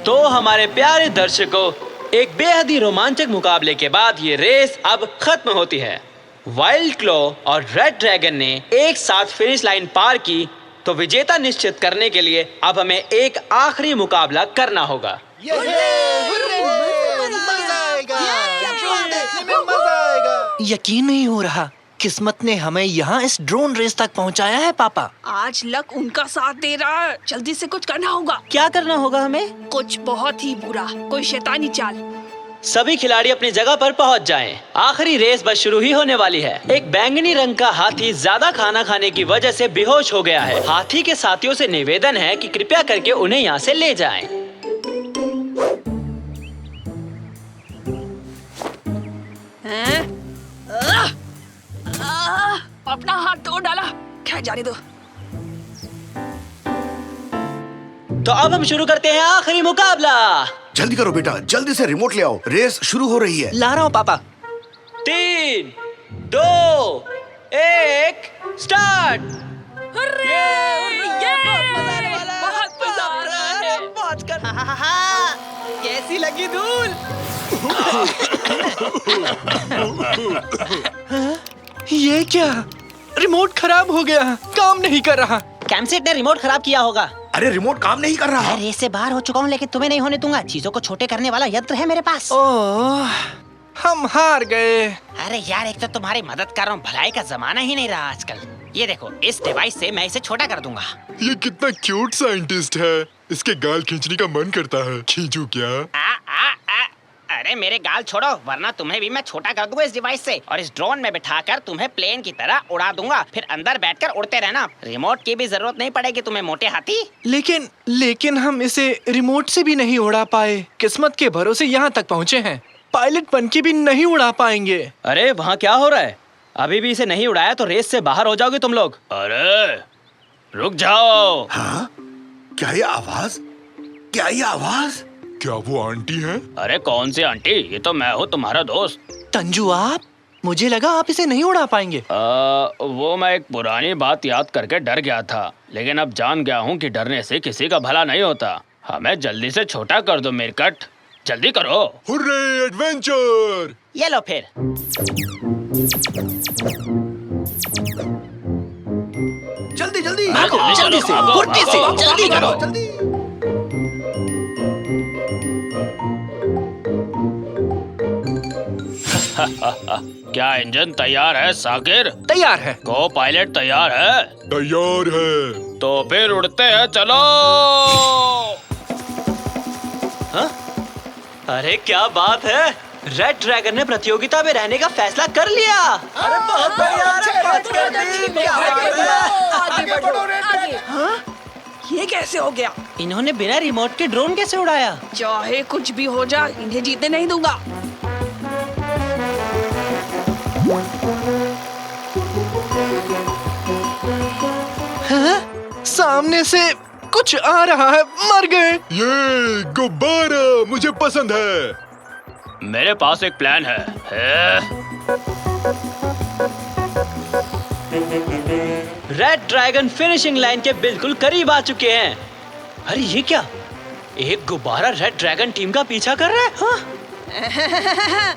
[SPEAKER 8] तो हमारे प्यारे दर्शकों, एक बेहद ही रोमांचक मुकाबले के बाद ये रेस अब खत्म होती है। वाइल्ड क्लो और रेड ड्रैगन ने एक साथ फिनिश लाइन पार की, तो विजेता निश्चित करने के लिए अब हमें एक आखिरी मुकाबला करना होगा। यकीन नहीं हो रहा
[SPEAKER 12] किस्मत ने हमें यहाँ इस ड्रोन रेस तक पहुँचाया है पापा।
[SPEAKER 4] आज लक उनका साथ दे रहा है। जल्दी से कुछ करना होगा।
[SPEAKER 8] क्या करना होगा हमें?
[SPEAKER 4] कुछ बहुत ही बुरा, कोई शैतानी चाल।
[SPEAKER 8] सभी खिलाड़ी अपनी जगह पर पहुंच जाएं। आखिरी रेस बस शुरू ही होने वाली है। एक बैंगनी रंग का हाथी ज्यादा खाना खाने की वजह से बेहोश हो गया है। हाथी के साथियों से निवेदन है कि कृपया करके उन्हें यहाँ से ले जाएं।
[SPEAKER 4] अपना हाथ तोड़ डाला, क्या जाने दो।
[SPEAKER 8] तो अब हम शुरू करते हैं आखिरी मुकाबला।
[SPEAKER 10] जल्दी करो बेटा, जल्दी से रिमोट ले आओ, रेस शुरू हो रही है।
[SPEAKER 12] ला रहा हूँ पापा।
[SPEAKER 8] 3, 2, 1, स्टार्ट।
[SPEAKER 12] कैसी लगी धूल? ये क्या? रिमोट खराब हो गया, काम नहीं कर रहा।
[SPEAKER 1] कैमसेट ने रिमोट खराब किया होगा।
[SPEAKER 10] अरे रिमोट काम नहीं कर रहा।
[SPEAKER 1] मैं रेस से बाहर हो चुका हूँ, लेकिन तुम्हें नहीं होने दूंगा। चीजों को छोटे करने वाला यंत्र है मेरे पास।
[SPEAKER 12] ओह, हम हार गए।
[SPEAKER 1] अरे यार, एक तो तुम्हारी मदद कर रहा हूँ, भलाई का जमाना ही नहीं रहा आजकल। ये देखो, इस डिवाइस से मैं इसे छोटा कर दूंगा।
[SPEAKER 3] ये कितना क्यूट साइंटिस्ट है। इसके गाल खींचने का मन करता है। खींचूं क्या?
[SPEAKER 1] अरे मेरे गाल छोड़ो, वरना तुम्हें भी मैं छोटा कर दूंगा इस डिवाइस से, और इस ड्रोन में बिठाकर तुम्हें प्लेन की तरह उड़ा दूंगा। फिर अंदर बैठकर उड़ते रहना। रिमोट की भी जरूरत नहीं पड़ेगी तुम्हें, मोटे हाथी।
[SPEAKER 12] लेकिन हम इसे रिमोट से भी नहीं उड़ा पाए। किस्मत के भरोसे यहाँ तक पहुँचे हैं। पायलट बन के भी नहीं उड़ा पाएंगे।
[SPEAKER 8] अरे वहाँ क्या हो रहा है? अभी भी इसे नहीं उड़ाया तो रेस से बाहर हो जाओगे तुम लोग।
[SPEAKER 11] अरे रुक जाओ।
[SPEAKER 10] हाँ? क्या ये आवाज? क्या ये आवाज?
[SPEAKER 3] क्या वो आंटी है?
[SPEAKER 11] अरे कौन सी आंटी? ये तो मैं हूँ, तुम्हारा दोस्त।
[SPEAKER 12] तंजू आप? मुझे लगा आप इसे नहीं उड़ा पाएंगे।
[SPEAKER 11] वो मैं एक पुरानी बात याद करके डर गया था, लेकिन अब जान गया हूँ कि डरने से किसी का भला नहीं होता। हमें जल्दी से छोटा कर दो मेरकट, जल्दी करो।
[SPEAKER 3] Hurray adventure!
[SPEAKER 1] ये लो फिर।
[SPEAKER 10] जल्दी जल्दी
[SPEAKER 12] जल्दी से, फुर्ती से, जल्दी करो।
[SPEAKER 10] जल्दी।
[SPEAKER 11] क्या इंजन तैयार है साकिर?
[SPEAKER 12] तैयार है।
[SPEAKER 11] को पायलट तैयार है?
[SPEAKER 3] तैयार है।
[SPEAKER 11] तो फिर उड़ते हैं, चलो।
[SPEAKER 8] हाँ? अरे क्या बात है, रेड ड्रैगन ने प्रतियोगिता में रहने का फैसला कर लिया। अरे बहुत
[SPEAKER 4] हाँ? ये कैसे हो गया?
[SPEAKER 8] इन्होंने बिना रिमोट के ड्रोन कैसे उड़ाया?
[SPEAKER 4] चाहे कुछ भी हो जा, इन्हें जीतने नहीं दूंगा।
[SPEAKER 12] हाँ? सामने से कुछ आ रहा है, मर गए।
[SPEAKER 3] ये गुब्बारा मुझे पसंद है।
[SPEAKER 11] मेरे पास एक प्लान है।
[SPEAKER 8] रेड ड्रैगन फिनिशिंग लाइन के बिल्कुल करीब आ चुके हैं। अरे ये क्या? एक गुब्बारा रेड ड्रैगन टीम का पीछा कर रहा है। हाँ?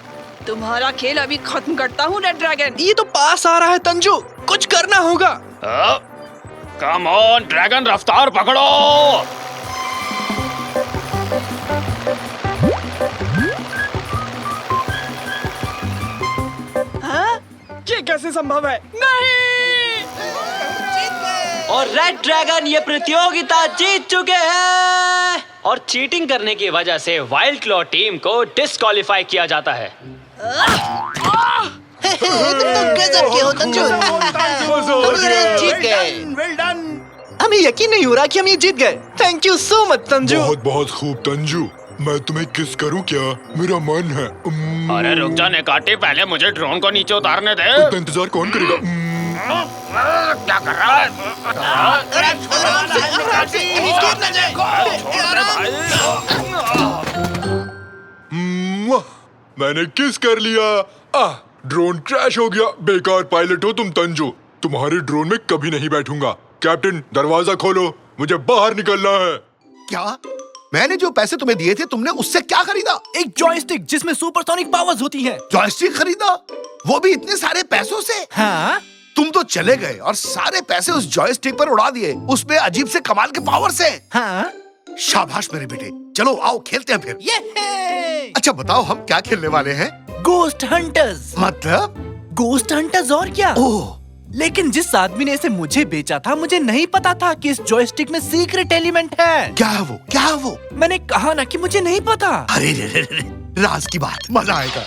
[SPEAKER 4] तुम्हारा खेल अभी खत्म करता हूँ रेड ड्रैगन।
[SPEAKER 12] ये तो पास आ रहा है तंजू, कुछ करना होगा।
[SPEAKER 11] कम ऑन ड्रैगन, रफ्तार पकड़ो।
[SPEAKER 4] हाँ? ये कैसे संभव है? नहीं!
[SPEAKER 8] और रेड ड्रैगन ये प्रतियोगिता जीत चुके हैं। और चीटिंग करने की वजह से वाइल्ड क्लॉ टीम को डिस्क्वालीफाई किया जाता है।
[SPEAKER 12] गजब के हो तंजू। हम ये जीत गए।
[SPEAKER 10] Well done.
[SPEAKER 12] हमें यकीन नहीं हो रहा कि हम ये जीत गए। Thank you so much Tanju.
[SPEAKER 3] बहुत बहुत खूब तंजू। मैं तुम्हें किस करूं क्या? मेरा मन है।
[SPEAKER 11] अरे रुक जा नेकाटी, पहले मुझे ड्रोन को नीचे उतारने दे।
[SPEAKER 3] इतना इंतजार कौन करेगा?
[SPEAKER 11] क्या कर रहा है?
[SPEAKER 3] मैंने किस कर लिया। ड्रोन क्रैश हो गया। बेकार पायलट हो तुम तंजू। तुम्हारे ड्रोन में कभी नहीं बैठूंगा। कैप्टन दरवाजा खोलो, मुझे बाहर निकलना है।
[SPEAKER 2] क्या? मैंने जो पैसे तुम्हें दिए थे, तुमने उससे क्या खरीदा?
[SPEAKER 12] एक जॉयस्टिक जिसमें सुपरसोनिक पावर्स होती हैं।
[SPEAKER 2] जॉयस्टिक खरीदा? वो भी इतने सारे पैसों से?
[SPEAKER 12] हाँ?
[SPEAKER 2] तुम तो चले गए और सारे पैसे उस जॉयस्टिक पर उड़ा दिए, उसमें अजीब से कमाल के पावर से।
[SPEAKER 12] हाँ?
[SPEAKER 2] शाबाश मेरे बेटे, चलो आओ खेलते हैं फिर। अच्छा बताओ, हम क्या खेलने वाले हैं?
[SPEAKER 12] Ghost hunters.
[SPEAKER 2] मतलब?
[SPEAKER 12] गोस्ट हंटर्स और क्या।
[SPEAKER 2] ओह,
[SPEAKER 12] लेकिन जिस आदमी ने इसे मुझे बेचा था, मुझे नहीं पता था कि इस जॉयस्टिक में सीक्रेट एलिमेंट है।
[SPEAKER 2] क्या है वो, क्या है वो?
[SPEAKER 12] मैंने कहा ना कि मुझे नहीं पता।
[SPEAKER 2] अरे रे रे रे, राज की बात, मजा आएगा।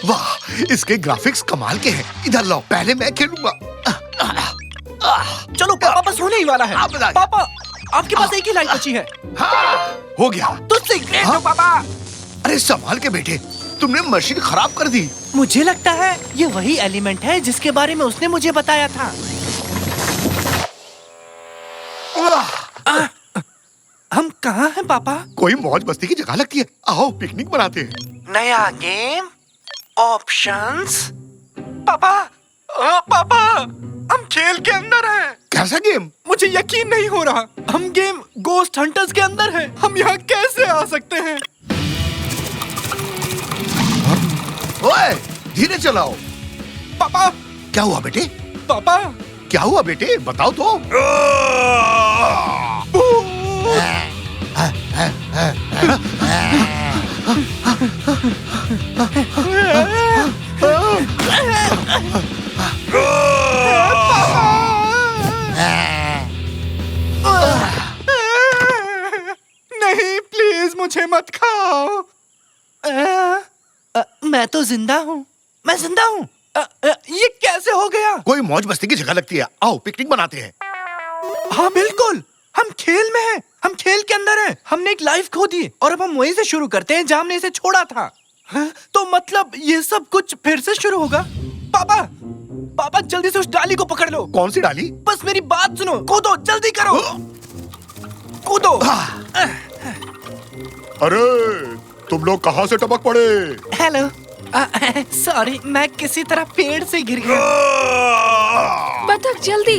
[SPEAKER 2] वाह, इसके ग्राफिक्स कमाल के हैं। इधर लाओ, पहले मैं खेलूंगा।
[SPEAKER 12] चलो पापा, बस होने ही वाला है।
[SPEAKER 2] आप बता।
[SPEAKER 12] पापा, आपके पास एक ही लाइट बची है।
[SPEAKER 2] हाँ, हो गया।
[SPEAKER 12] तुझसे ग्रेट हो पापा।
[SPEAKER 2] अरे संभाल के बेटे, तुमने मशीन खराब कर दी।
[SPEAKER 12] मुझे लगता है ये वही एलिमेंट है जिसके बारे में उसने मुझे बताया था। हम कहाँ हैं पापा?
[SPEAKER 2] कोई मौज मस्ती की जगह लगती है। आओ पिकनिक मनाते हैं।
[SPEAKER 12] नया गेम, ऑप्शंस। पापा, पापा, हम खेल के अंदर हैं।
[SPEAKER 2] कैसा गेम?
[SPEAKER 12] मुझे यकीन नहीं हो रहा। हम गेम गोस्ट हंटर्स के अंदर हैं। हम यहाँ कैसे आ सकते हैं?
[SPEAKER 2] ओए, धीरे चलाओ।
[SPEAKER 12] पापा,
[SPEAKER 2] क्या हुआ बेटे?
[SPEAKER 12] पापा,
[SPEAKER 2] क्या हुआ बेटे, बताओ तो।
[SPEAKER 12] नहीं, प्लीज मुझे मत खाओ। मैं तो जिंदा हूँ। मैं जिंदा हूँ। ये कैसे हो गया?
[SPEAKER 2] कोई मौज मस्ती की जगह लगती है। आओ पिकनिक मनाते हैं।
[SPEAKER 12] हाँ बिल्कुल, हम खेल में हैं। हम खेल के अंदर हैं। हमने एक लाइफ खो दी और अब हम वहीं से शुरू करते हैं जहाँ हमने इसे छोड़ा था। हाँ? तो मतलब ये सब कुछ फिर से शुरू होगा? पापा, पापा जल्दी से उस डाली को पकड़ लो।
[SPEAKER 2] कौन सी डाली?
[SPEAKER 12] बस मेरी बात सुनो। कूदो, जल्दी करो। कूदो।
[SPEAKER 7] अरे तुम लोग कहाँ से टपक पड़े?
[SPEAKER 12] हेलो, सॉरी, मैं किसी तरह पेड़ से गिर गया।
[SPEAKER 5] बतख जल्दी।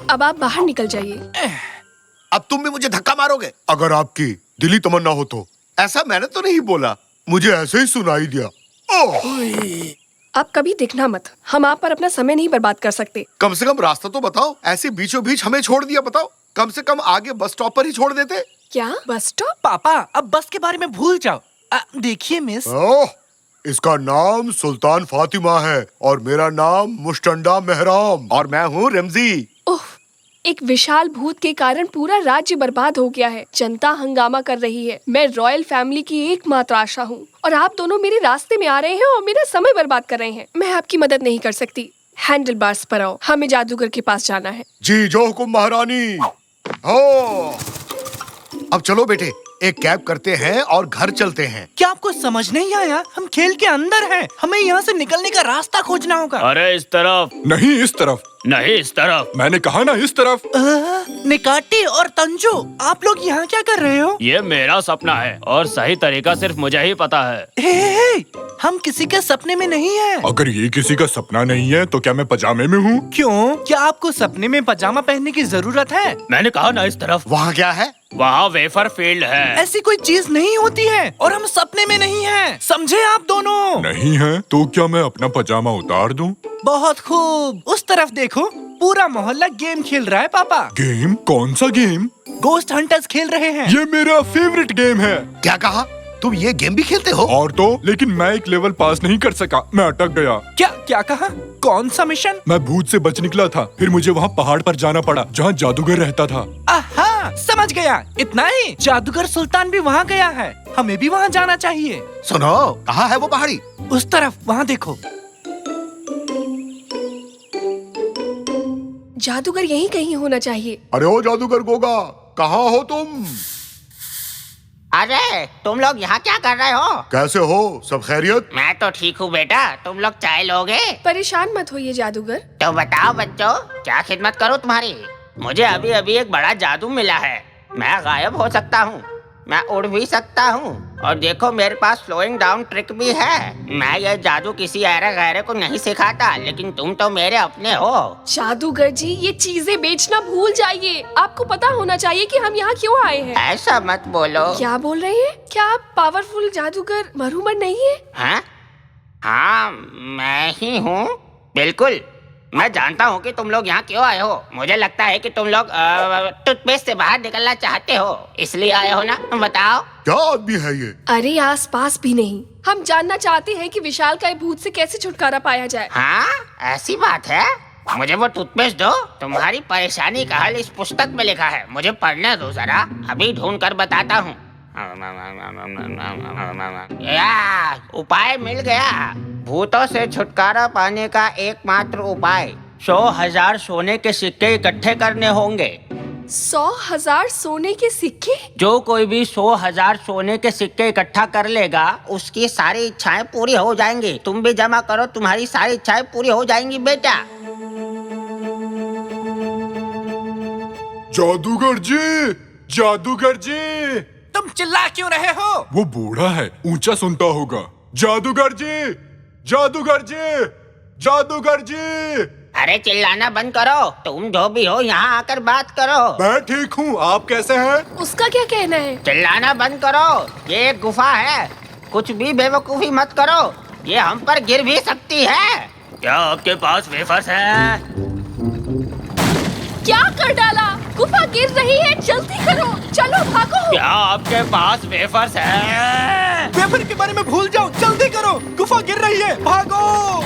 [SPEAKER 5] अब आप बाहर निकल जाइए।
[SPEAKER 2] अब तुम भी मुझे धक्का मारोगे? अगर आपकी दिली तमन्ना हो तो। ऐसा मैंने तो नहीं बोला, मुझे ऐसे ही सुनाई दिया।
[SPEAKER 5] आप कभी दिखना मत। हम आप पर अपना समय नहीं बर्बाद कर सकते।
[SPEAKER 2] कम से कम रास्ता तो बताओ। ऐसे बीचों बीच हमें छोड़ दिया, बताओ। कम से कम आगे बस स्टॉप पर ही छोड़ देते।
[SPEAKER 5] क्या बस स्टॉप?
[SPEAKER 12] पापा, अब बस के बारे में भूल जाओ। देखिए मिस,
[SPEAKER 7] ओह, इसका नाम सुल्तान फातिमा है और मेरा नाम मुस्टंडा मेहराम।
[SPEAKER 2] और मैं हूँ रमजी।
[SPEAKER 5] ओह, एक विशाल भूत के कारण पूरा राज्य बर्बाद हो गया है। जनता हंगामा कर रही है। मैं रॉयल फैमिली की एकमात्र आशा हूँ और आप दोनों मेरे रास्ते में आ रहे हैं और मेरा समय बर्बाद कर रहे हैं। मैं आपकी मदद नहीं कर सकती। हैंडल बार्स पर आओ, हमें जादूगर के पास जाना है।
[SPEAKER 7] जी जो हुकुम महारानी।
[SPEAKER 2] हो, अब चलो बेटे, एक कैब करते हैं और घर चलते हैं।
[SPEAKER 12] क्या आपको समझ नहीं आया? हम खेल के अंदर हैं। हमें यहाँ से निकलने का रास्ता खोजना होगा।
[SPEAKER 11] अरे इस तरफ
[SPEAKER 3] नहीं, इस तरफ
[SPEAKER 11] नहीं, इस तरफ।
[SPEAKER 3] मैंने कहा ना, इस तरफ।
[SPEAKER 12] निकाटी और तंजो, आप लोग यहाँ क्या कर रहे हो?
[SPEAKER 11] ये मेरा सपना है और सही तरीका सिर्फ मुझे ही पता है।
[SPEAKER 12] हे, हम किसी के सपने में नहीं हैं।
[SPEAKER 3] अगर ये किसी का सपना नहीं है तो क्या मैं पजामे में हूँ?
[SPEAKER 12] क्यों? क्या आपको सपने में पजामा पहनने की जरूरत है?
[SPEAKER 11] मैंने कहा ना, इस तरफ।
[SPEAKER 2] वहाँ क्या है?
[SPEAKER 11] वहाँ वेफर फील्ड है।
[SPEAKER 12] ऐसी कोई चीज नहीं होती है और हम सपने में नहीं हैं। समझे आप दोनों?
[SPEAKER 3] नहीं है तो क्या मैं अपना पजामा उतार दूं?
[SPEAKER 12] बहुत खूब। उस तरफ देखो, पूरा मोहल्ला गेम खेल रहा है पापा।
[SPEAKER 3] गेम? कौन सा गेम?
[SPEAKER 12] गोस्ट हंटर्स खेल रहे हैं।
[SPEAKER 3] ये मेरा फेवरेट गेम है।
[SPEAKER 2] क्या कहा? तुम ये गेम भी खेलते हो?
[SPEAKER 3] और तो, लेकिन मैं एक लेवल पास नहीं कर सका। मैं अटक गया।
[SPEAKER 12] क्या क्या कहा? कौन सा मिशन?
[SPEAKER 3] मैं भूत से बच निकला था, फिर मुझे वहाँ पहाड़ पर जाना पड़ा जहाँ जादूगर रहता था।
[SPEAKER 12] आहा, समझ गया। इतना ही? जादूगर सुल्तान भी वहाँ गया है। हमें भी वहाँ जाना चाहिए।
[SPEAKER 2] सुनो, कहाँ है वो पहाड़ी?
[SPEAKER 12] उस तरफ, वहाँ देखो।
[SPEAKER 5] जादूगर यहीं कहीं होना चाहिए।
[SPEAKER 7] अरे ओ जादूगर गोगा, कहाँ हो तुम?
[SPEAKER 1] अरे तुम लोग यहाँ क्या कर रहे हो?
[SPEAKER 7] कैसे हो? सब खैरियत?
[SPEAKER 1] मैं तो ठीक हूँ बेटा, तुम लोग चाय लोगे?
[SPEAKER 5] परेशान मत होइए जादूगर।
[SPEAKER 1] तो बताओ बच्चों, क्या खिदमत करूँ तुम्हारी? मुझे अभी अभी एक बड़ा जादू मिला है। मैं गायब हो सकता हूँ, मैं उड़ भी सकता हूँ और देखो मेरे पास स्लोइंग डाउन ट्रिक भी है। मैं ये जादू किसी ऐरे गैरे को नहीं सिखाता, लेकिन तुम तो मेरे अपने हो।
[SPEAKER 5] जादूगर जी, ये चीजें बेचना भूल जाइए। आपको पता होना चाहिए कि हम यहाँ क्यों आए हैं।
[SPEAKER 1] ऐसा मत बोलो।
[SPEAKER 5] क्या बोल रहे हैं? क्या आप पावरफुल जादूगर मरूमन नहीं है?
[SPEAKER 1] हाँ, हाँ मैं ही हूँ, बिल्कुल। मैं जानता हूँ कि तुम लोग यहाँ क्यों आए हो। मुझे लगता है कि तुम लोग टूथपेस्ट से बाहर निकलना चाहते हो, इसलिए आए हो ना? बताओ।
[SPEAKER 2] क्या आदमी है ये?
[SPEAKER 5] अरे आस पास भी नहीं। हम जानना चाहते हैं कि विशाल का भूत से कैसे छुटकारा पाया जाए।
[SPEAKER 1] हाँ, ऐसी बात है। मुझे वो टूथपेस्ट दो। तुम्हारी परेशानी का हल इस पुस्तक में लिखा है, मुझे पढ़ने दो जरा, अभी ढूंढ कर बताता हूँ। उपाय मिल गया। भूतों से छुटकारा पाने का एकमात्र उपाय 100,000 सोने के सिक्के इकट्ठे करने होंगे।
[SPEAKER 5] 100,000 सोने के सिक्के?
[SPEAKER 1] जो कोई भी 100,000 सोने के सिक्के इकट्ठा कर लेगा उसकी सारी इच्छाएं पूरी हो जाएंगी। तुम भी जमा करो, तुम्हारी सारी इच्छाएं पूरी हो जाएंगी बेटा।
[SPEAKER 3] जादूगर जी, जादूगर जी,
[SPEAKER 12] तुम चिल्ला क्यों रहे हो?
[SPEAKER 3] वो बूढ़ा है, ऊंचा सुनता होगा। जादूगर जी, जादूगर जी, जादूगर जी।
[SPEAKER 1] अरे चिल्लाना बंद करो, तुम जो भी हो यहाँ आकर बात करो।
[SPEAKER 3] मैं ठीक हूँ, आप कैसे हैं?
[SPEAKER 5] उसका क्या कहना है?
[SPEAKER 1] चिल्लाना बंद करो, ये एक गुफा है। कुछ भी बेवकूफी मत करो, ये हम पर गिर भी सकती है। क्या आपके पास वेफर्स है?
[SPEAKER 5] क्या कर डाला? गुफा गिर रही है, जल्दी करो, चलो भागो।
[SPEAKER 1] क्या आपके पास वेफर्स है?
[SPEAKER 12] वेफर के बारे में भूल जाओ, जल्दी करो, गुफा गिर रही है, भागो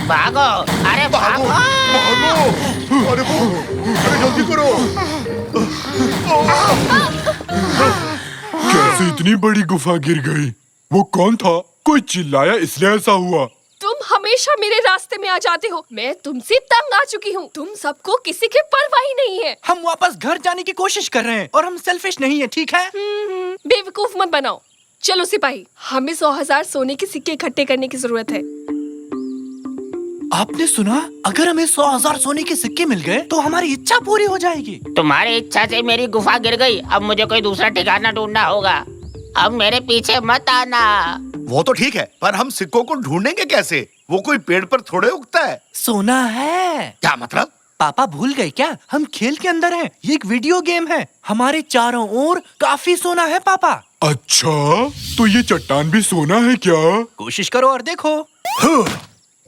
[SPEAKER 1] भागो, अरे भागो,
[SPEAKER 2] अरे जल्दी करो।
[SPEAKER 3] कैसे इतनी बड़ी गुफा गिर गई? वो कौन था? कोई चिल्लाया इसलिए ऐसा हुआ।
[SPEAKER 5] तुम हमेशा मेरे रास्ते में आ जाते हो, मैं तुमसे तंग आ चुकी हूँ। तुम सबको किसी की परवाह ही नहीं है।
[SPEAKER 12] हम वापस घर जाने की कोशिश कर रहे हैं और हम सेल्फिश नहीं है, ठीक है?
[SPEAKER 5] बेवकूफ मत बनाओ। चलो सिपाही, हमें 100,000 सोने के सिक्के इकट्ठे करने की जरूरत है।
[SPEAKER 12] आपने सुना? अगर हमें 100,000 सोने के सिक्के मिल गए तो हमारी इच्छा पूरी हो जाएगी।
[SPEAKER 1] तुम्हारी इच्छा से मेरी गुफा गिर गई, अब मुझे कोई दूसरा ठिकाना ढूंढना होगा। अब मेरे पीछे मत आना।
[SPEAKER 2] वो तो ठीक है, पर हम सिक्कों को ढूंढेंगे कैसे? वो कोई पेड़ पर थोड़े उगता है।
[SPEAKER 12] सोना है।
[SPEAKER 2] क्या मतलब?
[SPEAKER 12] पापा भूल गए क्या? हम खेल के अंदर हैं। ये एक वीडियो गेम है। हमारे चारों ओर काफी सोना है पापा।
[SPEAKER 3] अच्छा, तो ये चट्टान भी सोना है क्या?
[SPEAKER 12] कोशिश करो और देखो।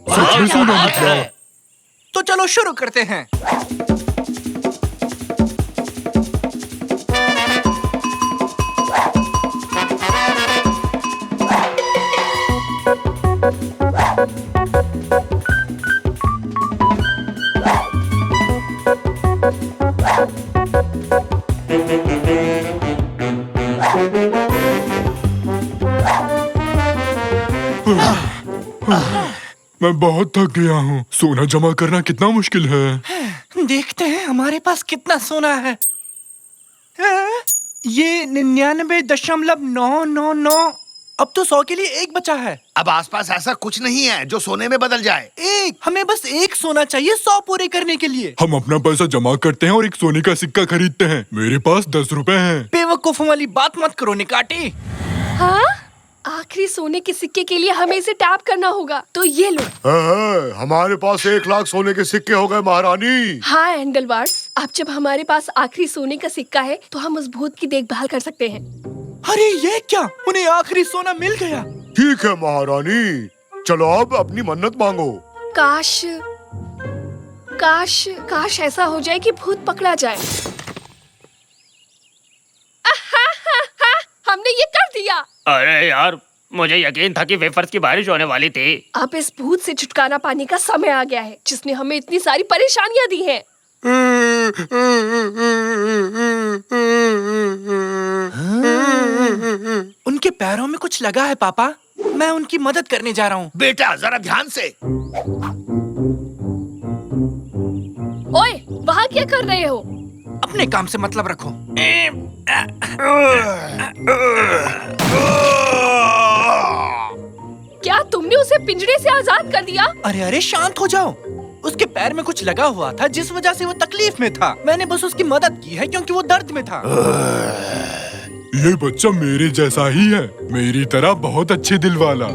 [SPEAKER 3] सच में सोना निकला।
[SPEAKER 12] तो चलो शुरू करते हैं।
[SPEAKER 3] मैं बहुत थक गया हूँ। सोना जमा करना कितना मुश्किल है।
[SPEAKER 12] देखते हैं हमारे पास कितना सोना है। ये 99.999। अब तो 100 के लिए एक बचा है।
[SPEAKER 2] अब आसपास ऐसा कुछ नहीं है जो सोने में बदल जाए।
[SPEAKER 12] एक, हमें बस एक सोना चाहिए 100 पूरे करने के लिए।
[SPEAKER 3] हम अपना पैसा जमा करते हैं और एक सोने का सिक्का खरीदते हैं। मेरे पास 10 रुपए हैं।
[SPEAKER 12] बेवकूफों वाली बात मत करो निकाटी।
[SPEAKER 5] हाँ? आखिरी सोने के सिक्के के लिए हमें इसे टैप करना होगा, तो ये लो।
[SPEAKER 2] हमारे पास 1 लाख सोने के सिक्के हो गए महारानी।
[SPEAKER 5] हाँ एंडलवार्ड्स, अब जब हमारे पास आखिरी सोने का सिक्का है तो हम उस भूत की देखभाल कर सकते हैं।
[SPEAKER 12] अरे ये क्या? उन्हें आखिरी सोना मिल गया।
[SPEAKER 2] ठीक है महारानी, चलो अब अपनी मन्नत मांगो।
[SPEAKER 5] काश काश काश ऐसा हो जाए कि भूत पकड़ा जाए। हमने ये कर दिया।
[SPEAKER 11] अरे यार, मुझे यकीन था कि वेफर्स की बारिश होने वाली थी।
[SPEAKER 5] अब इस भूत से छुटकारा पाने का समय आ गया है, जिसने हमें इतनी सारी परेशानियां दी हैं।
[SPEAKER 12] उनके पैरों में कुछ लगा है पापा। मैं उनकी मदद करने जा रहा हूँ।
[SPEAKER 2] बेटा जरा ध्यान से।
[SPEAKER 5] ओए, वहाँ क्या कर रहे हो?
[SPEAKER 12] अपने काम से मतलब रखो।
[SPEAKER 5] क्या तुमने उसे पिंजरे से आजाद कर दिया?
[SPEAKER 12] अरे अरे शांत हो जाओ। उसके पैर में कुछ लगा हुआ था जिस वजह से वो तकलीफ में था। मैंने बस उसकी मदद की है क्योंकि वो दर्द में था।
[SPEAKER 3] ये बच्चा मेरे जैसा ही है, मेरी तरह बहुत अच्छे दिल वाला।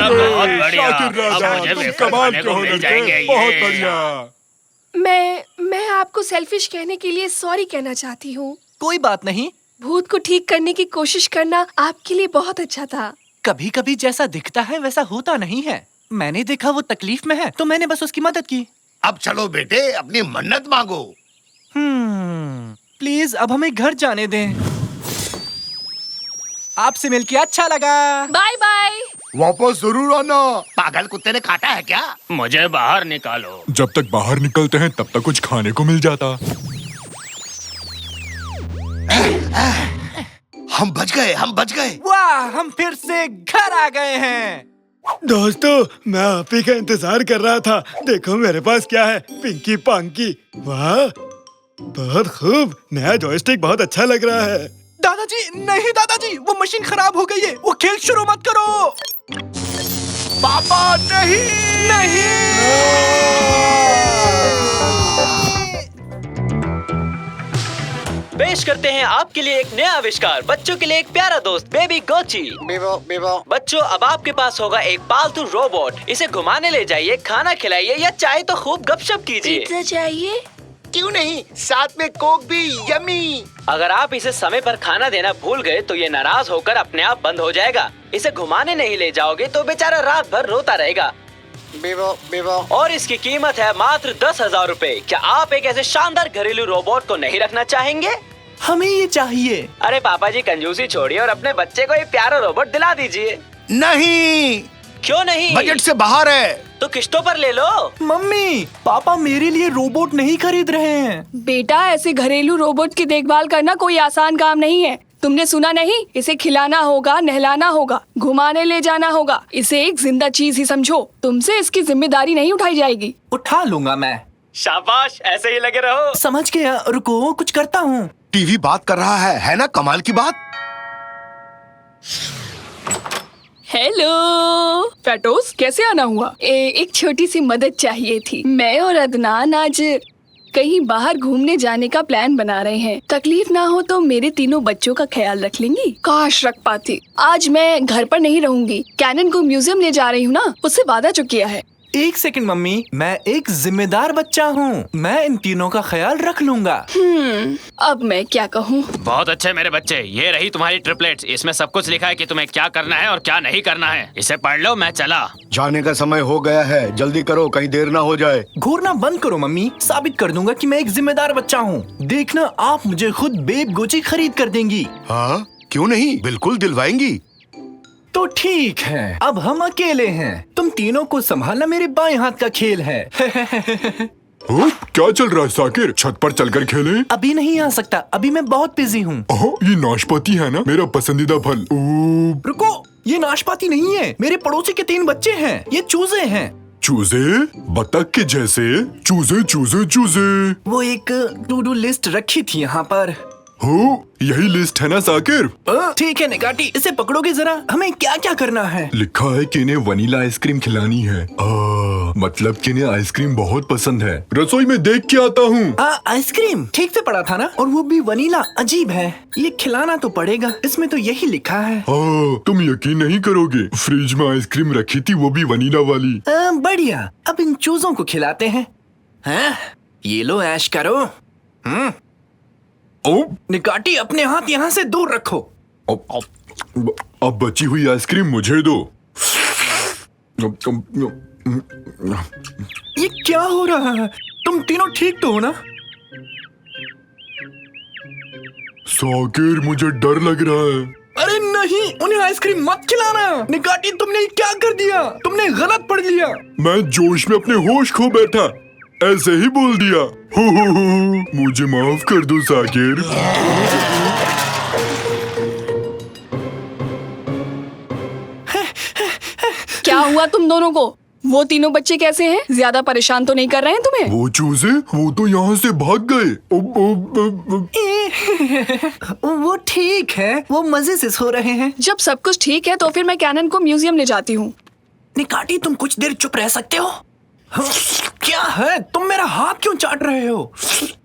[SPEAKER 11] बहुत बढ़िया।
[SPEAKER 3] शाकिर राजा,
[SPEAKER 11] अब मुझे
[SPEAKER 3] तुम
[SPEAKER 11] वेफर्स
[SPEAKER 3] कमाल
[SPEAKER 11] खाने
[SPEAKER 3] के
[SPEAKER 11] को
[SPEAKER 3] हो
[SPEAKER 11] मिल
[SPEAKER 3] लड़के।
[SPEAKER 11] जाएंगे।
[SPEAKER 3] बहुत
[SPEAKER 11] ये।
[SPEAKER 3] बढ़िया।
[SPEAKER 5] मैं आपको सेल्फिश कहने के लिए सॉरी कहना चाहती हूँ।
[SPEAKER 12] कोई बात नहीं।
[SPEAKER 5] भूत को ठीक करने की कोशिश करना आपके लिए बहुत अच्छा था।
[SPEAKER 12] कभी कभी जैसा दिखता है वैसा होता नहीं है। मैंने देखा वो तकलीफ में है तो मैंने बस उसकी मदद की।
[SPEAKER 10] अब चलो बेटे, अपनी मन्नत मांगो।
[SPEAKER 12] प्लीज अब हमें घर जाने दें। आपसे मिलके अच्छा लगा।
[SPEAKER 5] Bye bye.
[SPEAKER 2] वापस जरूर आना।
[SPEAKER 10] पागल कुत्ते ने काटा है क्या?
[SPEAKER 11] मुझे बाहर निकालो।
[SPEAKER 3] जब तक बाहर निकलते हैं तब तक कुछ खाने को मिल जाता।
[SPEAKER 10] हम बच गए, हम बच गए।
[SPEAKER 12] वाह, हम फिर से घर आ गए हैं।
[SPEAKER 6] दोस्तों, मैं आप ही का इंतजार कर रहा था। देखो मेरे पास क्या है, पिंकी पांकी। वाह, बहुत खूब। नया जॉयस्टिक बहुत अच्छा लग रहा है।
[SPEAKER 12] दादाजी नहीं, दादाजी वो मशीन खराब हो गई है। वो खेल शुरू मत करो।
[SPEAKER 10] पापा नहीं।
[SPEAKER 8] पेश करते हैं आपके लिए एक नया आविष्कार, बच्चों के लिए एक प्यारा दोस्त, बेबी गोची। बच्चों, अब आपके पास होगा एक पालतू रोबोट। इसे घुमाने ले जाइए, खाना खिलाइए या चाहे तो खूब गपशप कीजिए।
[SPEAKER 5] पिज्जा चाहिए?
[SPEAKER 10] क्यों नहीं, साथ में कोक भी। यम्मी।
[SPEAKER 8] अगर आप इसे समय पर खाना देना भूल गए तो ये नाराज होकर अपने आप बंद हो जाएगा। इसे घुमाने नहीं ले जाओगे तो बेचारा रात भर रोता रहेगा। और इसकी कीमत है मात्र 10,000 रूपए। क्या आप एक ऐसे शानदार घरेलू रोबोट को नहीं रखना चाहेंगे?
[SPEAKER 12] हमें ये चाहिए।
[SPEAKER 8] अरे पापा जी, कंजूसी छोड़िए और अपने बच्चे को ये प्यारा रोबोट दिला दीजिए।
[SPEAKER 10] नहीं।
[SPEAKER 8] क्यों नहीं?
[SPEAKER 10] बजट से बाहर है।
[SPEAKER 8] तो किश्तों पर ले लो।
[SPEAKER 12] मम्मी, पापा मेरे लिए रोबोट नहीं खरीद रहे हैं।
[SPEAKER 5] बेटा, ऐसे घरेलू रोबोट की देखभाल करना कोई आसान काम नहीं है। तुमने सुना नहीं? इसे खिलाना होगा, नहलाना होगा, घुमाने ले जाना होगा। इसे एक जिंदा चीज ही समझो। तुमसे इसकी जिम्मेदारी नहीं उठाई जाएगी।
[SPEAKER 12] उठा लूंगा मैं।
[SPEAKER 8] शाबाश, ऐसे ही लगे रहो।
[SPEAKER 12] समझ गया, रुको कुछ करता हूँ।
[SPEAKER 10] टीवी बात कर रहा है ना? कमाल की बात।
[SPEAKER 5] हेलो फैटोस, कैसे आना हुआ? एक छोटी सी मदद चाहिए थी। मैं और अदनान आज कहीं बाहर घूमने जाने का प्लान बना रहे हैं। तकलीफ ना हो तो मेरे तीनों बच्चों का ख्याल रख लेंगी? काश रख पाती। आज मैं घर पर नहीं रहूंगी। कैनन को म्यूजियम ले जा रही हूँ ना, उससे वादा जो किया है।
[SPEAKER 12] एक सेकंड मम्मी, मैं एक जिम्मेदार बच्चा हूँ। मैं इन तीनों का ख्याल रख लूंगा।
[SPEAKER 5] अब मैं क्या कहूँ?
[SPEAKER 11] बहुत अच्छे मेरे बच्चे, ये रही तुम्हारी ट्रिपलेट्स। इसमें सब कुछ लिखा है कि तुम्हें क्या करना है और क्या नहीं करना है। इसे पढ़ लो, मैं चला।
[SPEAKER 2] जाने का समय हो गया है, जल्दी करो, कहीं देर ना हो जाए।
[SPEAKER 12] घूरना बंद करो मम्मी, साबित कर दूंगा कि मैं एक जिम्मेदार बच्चा हूँ। देखना, आप मुझे खुद बेब गोची खरीद कर देंगी।
[SPEAKER 2] हाँ, क्यों नहीं, बिल्कुल दिलवाएंगी।
[SPEAKER 12] तो ठीक है, अब हम अकेले हैं। तुम तीनों को संभालना मेरे बाएं हाथ का खेल है।
[SPEAKER 3] क्या चल रहा है साकिर? छत पर चलकर खेलें?
[SPEAKER 12] अभी नहीं आ सकता, अभी मैं बहुत बिजी हूँ।
[SPEAKER 3] ये नाशपाती है ना, मेरा पसंदीदा फल।
[SPEAKER 12] रुको, ये नाशपाती नहीं है। मेरे पड़ोसी के 3 बच्चे हैं। ये चूजे हैं।
[SPEAKER 3] चूजे? बतख के जैसे? चूजे चूजे चूजे।
[SPEAKER 12] वो एक टू डू लिस्ट रखी थी यहाँ पर।
[SPEAKER 3] हो, यही लिस्ट है ना साकिर?
[SPEAKER 12] ठीक है निकाटी, इसे पकड़ोगे जरा? हमें क्या क्या करना है?
[SPEAKER 3] लिखा है कि इन्हें वनीला आइसक्रीम खिलानी है। मतलब कि इन्हें आइसक्रीम बहुत पसंद है। रसोई में देख के आता हूँ।
[SPEAKER 12] आइसक्रीम ठीक से पढ़ा था ना? और वो भी वनीला। अजीब है, ये खिलाना तो पड़ेगा। इसमें तो यही लिखा है।
[SPEAKER 3] तुम यकीन नहीं करोगे, फ्रिज में आइसक्रीम रखी थी, वो भी वनीला वाली।
[SPEAKER 12] बढ़िया, अब इन चूजों को खिलाते हैं। ये लो, ऐश करो। निकाटी, अपने हाथ यहाँ से दूर रखो।
[SPEAKER 3] अब बची हुई आइसक्रीम मुझे दो।
[SPEAKER 12] ये क्या हो रहा है? तुम तीनों ठीक तो हो ना?
[SPEAKER 3] साकिर, मुझे डर लग रहा है।
[SPEAKER 12] अरे नहीं, उन्हें आइसक्रीम मत खिलाना। निकाटी, तुमने क्या कर दिया? तुमने गलत पढ़ लिया।
[SPEAKER 3] मैं जोश में अपने होश खो बैठा, ऐसे ही बोल दिया। मुझे माफ कर दो साकिर।
[SPEAKER 5] क्या हुआ तुम दोनों को? वो तीनों बच्चे कैसे हैं? ज्यादा परेशान तो नहीं कर रहे हैं तुम्हें?
[SPEAKER 3] वो चूजे, वो तो यहाँ से भाग गए।
[SPEAKER 12] वो ठीक है, वो मजे से सो रहे हैं।
[SPEAKER 5] जब सब कुछ ठीक है तो फिर मैं कैनन को म्यूजियम ले जाती हूँ।
[SPEAKER 12] निकाटी, तुम कुछ देर चुप रह सकते हो? क्या है, तुम मेरा हाथ क्यों चाट रहे हो?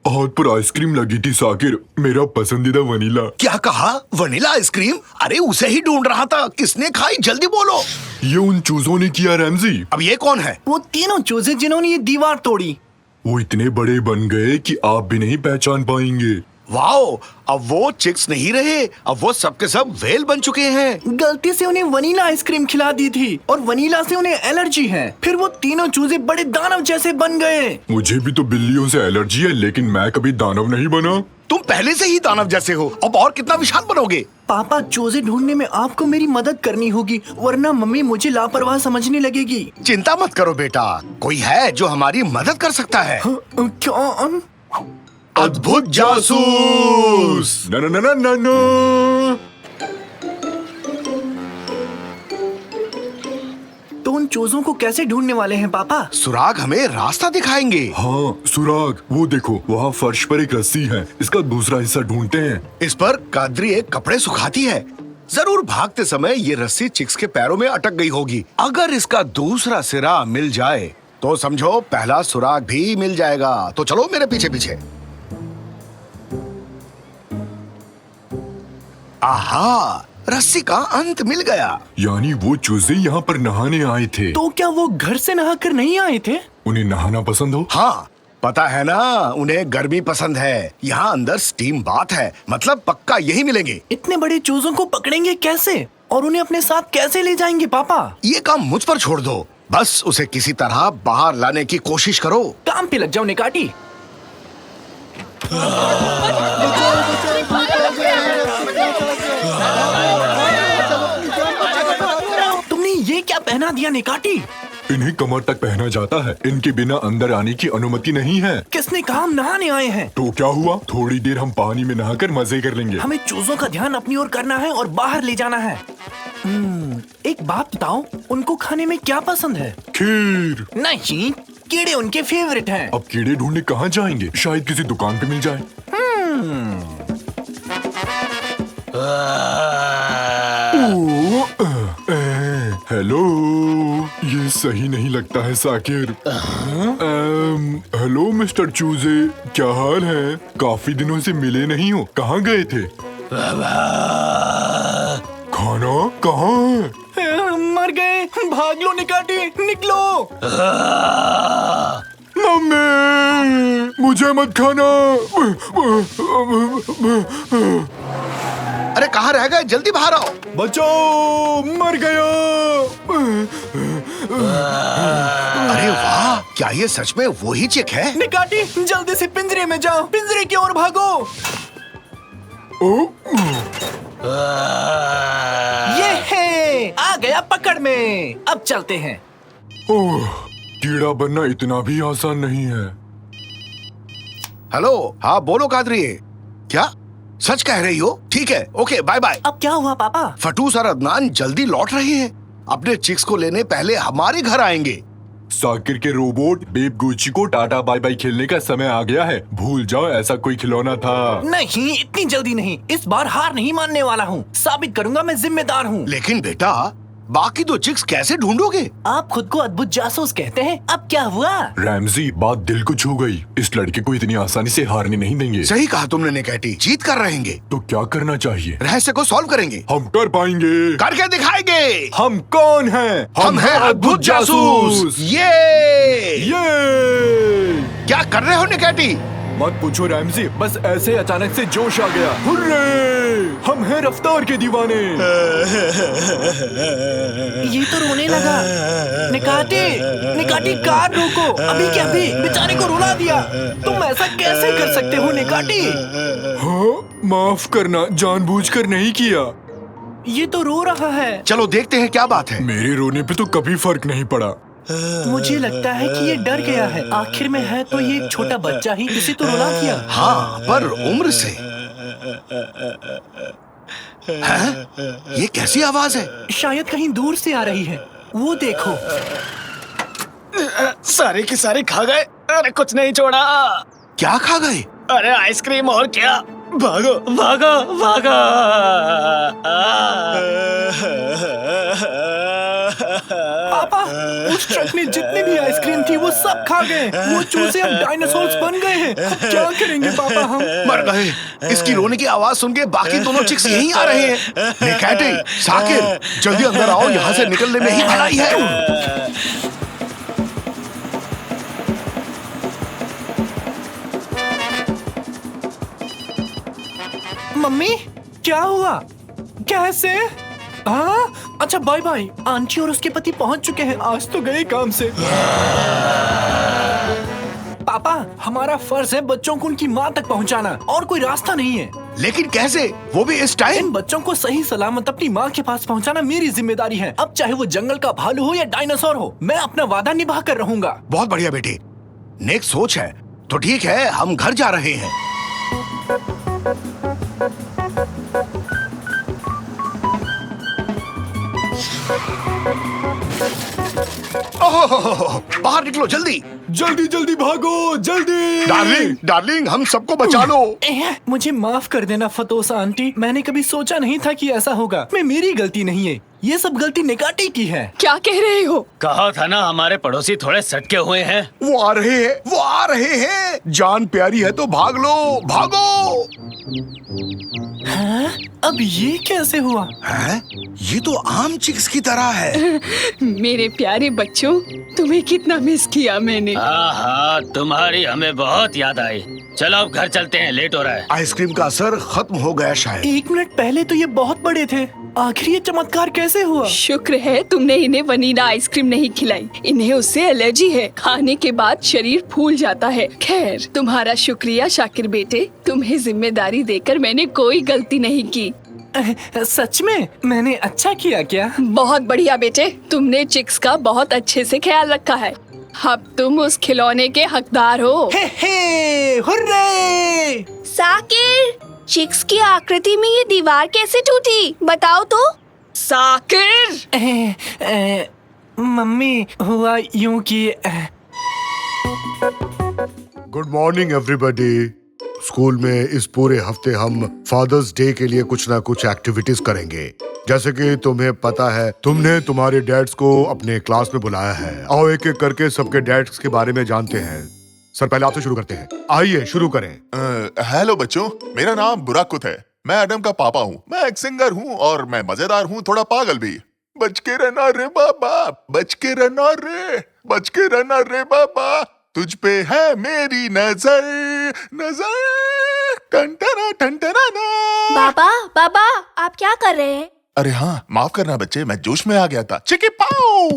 [SPEAKER 3] हाथ पर आइसक्रीम लगी थी साकिर, मेरा पसंदीदा वनीला।
[SPEAKER 10] क्या कहा? Vanilla ice cream? अरे उसे ही ढूंढ रहा था। किसने खाई? जल्दी बोलो।
[SPEAKER 3] ये उन चूजों ने किया रैमजी।
[SPEAKER 10] अब ये कौन है?
[SPEAKER 12] वो तीनों चूजे जिन्होंने ये दीवार तोड़ी।
[SPEAKER 3] वो इतने बड़े बन गए कि आप भी नहीं पहचान पाएंगे।
[SPEAKER 10] वाओ, अब वो चिक्स नहीं रहे, अब वो सब के सब व्हेल बन चुके हैं।
[SPEAKER 12] गलती से उन्हें वनीला आइसक्रीम खिला दी थी और वनीला से उन्हें एलर्जी है। फिर वो तीनों चूजे बड़े दानव जैसे बन गए।
[SPEAKER 3] मुझे भी तो बिल्लियों से एलर्जी है, लेकिन मैं कभी दानव नहीं बना।
[SPEAKER 10] तुम पहले से ही दानव जैसे हो, अब और कितना विशाल बनोगे।
[SPEAKER 12] पापा, चूजे ढूंढने में आपको मेरी मदद करनी होगी, वरना मम्मी मुझे लापरवाह समझने लगेगी।
[SPEAKER 10] चिंता मत करो बेटा, कोई है जो हमारी मदद कर सकता है।
[SPEAKER 12] क्या?
[SPEAKER 10] अद्भुत जासूस।
[SPEAKER 3] ना ना ना ना ना ना।
[SPEAKER 12] तो उन चूजों को कैसे ढूंढने वाले हैं पापा?
[SPEAKER 10] सुराग हमें रास्ता दिखाएंगे।
[SPEAKER 3] हाँ, सुराग, वो देखो, वहाँ फर्श पर एक रस्सी है, इसका दूसरा हिस्सा ढूंढते हैं।
[SPEAKER 10] इस पर कादरी एक कपड़े सुखाती है। जरूर भागते समय ये रस्सी चिक्स के पैरों में अटक गई होगी। अगर इसका दूसरा सिरा मिल जाए तो समझो पहला सुराग भी मिल जाएगा। तो चलो मेरे पीछे पीछे। आहा, रस्सी का अंत मिल गया।
[SPEAKER 3] यानी वो चूजे यहाँ पर नहाने आए थे।
[SPEAKER 12] तो क्या वो घर से नहाकर नहीं आए थे?
[SPEAKER 3] उन्हें नहाना पसंद हो?
[SPEAKER 10] हाँ, पता है ना, उन्हें गर्मी पसंद है। यहाँ अंदर स्टीम बाथ है, मतलब पक्का यही मिलेंगे।
[SPEAKER 12] इतने बड़े चूजों को पकड़ेंगे कैसे और उन्हें अपने साथ कैसे ले जाएंगे पापा?
[SPEAKER 10] ये काम मुझ पर छोड़ दो, बस उसे किसी तरह बाहर लाने की कोशिश करो।
[SPEAKER 12] काम पे लग जाओ निकाटी। तुमने ये क्या पहना दिया निकाटी?
[SPEAKER 3] इन्हें कमर तक पहना जाता है, इनके बिना अंदर आने की अनुमति नहीं है।
[SPEAKER 12] किसने कहा हम नहाने आए हैं?
[SPEAKER 3] तो क्या हुआ, थोड़ी देर हम पानी में नहाकर मजे कर लेंगे।
[SPEAKER 12] हमें चूजों का ध्यान अपनी ओर करना है और बाहर ले जाना है। एक बात बताओ, उनको खाने में क्या पसंद है?
[SPEAKER 3] खीर।
[SPEAKER 12] नहीं, कीड़े उनके फेवरेट हैं।
[SPEAKER 3] अब कीड़े ढूंढने कहाँ जाएंगे? शायद किसी दुकान पे मिल जाए। हेलो, ये सही नहीं लगता है साकिर। हेलो मिस्टर चूजे, क्या हाल है? काफी दिनों से मिले नहीं हो, कहाँ गए थे? खाना कहाँ है?
[SPEAKER 12] मर गए, भाग लो निकाटी, निकलो।
[SPEAKER 3] मम्मी, मुझे मत खाना।
[SPEAKER 10] अरे कहाँ रह गए, जल्दी बाहर आओ।
[SPEAKER 3] बचाओ, मर गया।
[SPEAKER 10] अरे वाह, क्या ये सच में वही चिक है?
[SPEAKER 12] निकाटी, जल्दी से पिंजरे में जाओ, पिंजरे की ओर भागो। ये है, आ गया पकड़ में। अब चलते हैं।
[SPEAKER 3] ओह, कीड़ा बनना इतना भी आसान नहीं है।
[SPEAKER 10] हेलो, हाँ बोलो कादरी। क्या सच कह रही हो? ठीक है, ओके, बाय बाय।
[SPEAKER 12] अब क्या हुआ पापा?
[SPEAKER 10] फटूस और अदनान जल्दी लौट रहे हैं। अपने चिक्स को लेने पहले हमारे घर आएंगे।
[SPEAKER 3] साकिर के रोबोट बेब गुची को टाटा बाय बाय खेलने का समय आ गया है। भूल जाओ ऐसा कोई खिलौना था।
[SPEAKER 12] नहीं, इतनी जल्दी नहीं। इस बार हार नहीं मानने वाला हूँ। साबित करूंगा मैं जिम्मेदार हूँ।
[SPEAKER 10] लेकिन बेटा, बाकी दो चिक्स कैसे ढूंढोगे?
[SPEAKER 12] आप खुद को अद्भुत जासूस कहते हैं। अब क्या हुआ?
[SPEAKER 3] रैमजी, बात दिल को छू गई। इस लड़के को इतनी आसानी से हारने नहीं देंगे।
[SPEAKER 10] सही कहा तुमने निकैटी, जीत कर रहेंगे।
[SPEAKER 3] तो क्या करना चाहिए?
[SPEAKER 10] रहस्य को सॉल्व करेंगे।
[SPEAKER 3] हम कर पाएंगे।
[SPEAKER 10] करके दिखाएंगे।
[SPEAKER 3] हम कौन हैं?
[SPEAKER 10] हम हैं अद्भुत जासूस। ये क्या कर रहे हो निकैटी?
[SPEAKER 3] मत पूछो रैमजी, बस ऐसे अचानक से जोश आ गया। हुर्रे! हम हैं रफ्तार के दीवाने।
[SPEAKER 12] ये तो रोने लगा। निकाटी कार रोको, अभी के अभी। बेचारे को रुला दिया। तुम ऐसा कैसे कर सकते हो निकाटी?
[SPEAKER 3] हाँ, माफ करना, जानबूझकर नहीं किया।
[SPEAKER 12] ये तो रो रहा है।
[SPEAKER 10] चलो देखते हैं क्या बात है।
[SPEAKER 3] मेरे रोने पे तो कभी फर्क नहीं पड़ा।
[SPEAKER 12] मुझे लगता है कि ये डर गया है। आखिर में है तो ये एक छोटा बच्चा ही, इसे तो रुला दिया।
[SPEAKER 10] हाँ, पर उम्र से। हैं? ये कैसी आवाज है?
[SPEAKER 12] शायद कहीं दूर से आ रही है। वो देखो।
[SPEAKER 6] सारे के सारे खा गए। अरे कुछ नहीं छोड़ा।
[SPEAKER 10] क्या खा गए?
[SPEAKER 6] अरे आइसक्रीम और क्या। भागो भागो भागो।
[SPEAKER 12] पापा, उस ट्रक में जितनी भी आइसक्रीम थी वो सब खा गए। वो चूजे अब डायनासोर्स बन गए हैं। अब क्या करेंगे पापा हम?
[SPEAKER 10] मर गए। इसकी रोने की आवाज सुन के बाकी दोनों चिक्स यहीं आ रहे हैं। निकैटी, साकिर, जल्दी अंदर आओ, यहाँ से निकलने में ही भलाई है।
[SPEAKER 12] मम्मी क्या हुआ? कैसे? हाँ अच्छा बाय बाय। आंटी और उसके पति पहुंच चुके हैं, आज तो गए काम से। पापा हमारा फर्ज है बच्चों को उनकी माँ तक पहुंचाना, और कोई रास्ता नहीं है।
[SPEAKER 10] लेकिन कैसे, वो भी इस टाइम?
[SPEAKER 12] इन बच्चों को सही सलामत अपनी माँ के पास पहुंचाना मेरी जिम्मेदारी है। अब चाहे वो जंगल का भालू हो या डायनासोर हो, मैं अपना वादा निभा कर रहूंगा।
[SPEAKER 10] बहुत बढ़िया बेटी, नेक सोच है। तो ठीक है, हम घर जा रहे हैं। ओह, बाहर निकलो जल्दी।
[SPEAKER 6] जल्दी जल्दी भागो, जल्दी।
[SPEAKER 10] डार्लिंग डार्लिंग, हम सबको बचा लो।
[SPEAKER 12] मुझे माफ कर देना फतोसा आंटी, मैंने कभी सोचा नहीं था कि ऐसा होगा। मैं मेरी गलती नहीं है, ये सब गलती निकाटी की है।
[SPEAKER 5] क्या कह रहे हो?
[SPEAKER 11] कहा था ना हमारे पड़ोसी थोड़े सटके हुए हैं।
[SPEAKER 10] वो आ रहे हैं, वो आ रहे हैं। जान प्यारी है तो भाग लो, भागो।
[SPEAKER 12] हाँ? अब ये कैसे हुआ?
[SPEAKER 10] है? ये तो आम चिक्स की तरह है।
[SPEAKER 4] मेरे प्यारे बच्चों, तुम्हें कितना मिस किया मैंने।
[SPEAKER 11] हाँ तुम्हारी हमें बहुत याद आई। चलो अब घर चलते हैं, लेट हो रहा है।
[SPEAKER 10] आइसक्रीम का असर खत्म हो गया शायद।
[SPEAKER 12] 1 मिनट पहले तो ये बहुत बड़े थे, आखिर ये चमत्कार कैसे हुआ?
[SPEAKER 4] शुक्र है तुमने इन्हें वनीला आइसक्रीम नहीं खिलाई, इन्हें उससे एलर्जी है। खाने के बाद शरीर फूल जाता है। खैर, तुम्हारा शुक्रिया शाकिर बेटे, तुम्हें जिम्मेदारी देकर मैंने कोई गलती नहीं की।
[SPEAKER 12] सच में मैंने अच्छा किया क्या?
[SPEAKER 4] बहुत बढ़िया बेटे, तुमने चिक्स का बहुत अच्छे से ख्याल रखा है। अब तुम उस खिलौने के हकदार हो।
[SPEAKER 12] हे, हुर्रे!
[SPEAKER 5] साकिर, चिक्स की आकृति में ये दीवार कैसे टूटी, बताओ तो।
[SPEAKER 4] साकिर!
[SPEAKER 12] मम्मी हुआ यूं कि
[SPEAKER 2] गुड मॉर्निंग एवरीबॉडी। स्कूल में इस पूरे हफ्ते हम फादर्स डे के लिए कुछ ना कुछ एक्टिविटीज करेंगे। जैसे कि तुम्हें पता है, तुमने तुम्हारे डैड्स को अपने क्लास में बुलाया है। आओ एक एक करके सबके डैड्स के बारे में जानते हैं। सर पहले आपसे शुरू करते हैं, आइए शुरू करें।
[SPEAKER 7] हेलो बच्चों, मेरा नाम बुराकुत है। मैं एडम का पापा हूँ। मैं एक सिंगर हूँ और मैं मजेदार हूँ, थोड़ा पागल भी। बच के रहना रे बाबा, बच के रहना रे, बच के रहना रे बाबा, तुझ पे है मेरी नजर, नजर टंटना टंटना ना।
[SPEAKER 5] बाबा बाबा, आप क्या कर रहे हैं?
[SPEAKER 7] अरे हाँ, माफ करना बच्चे, मैं जोश में आ गया था। चिकी पाओ।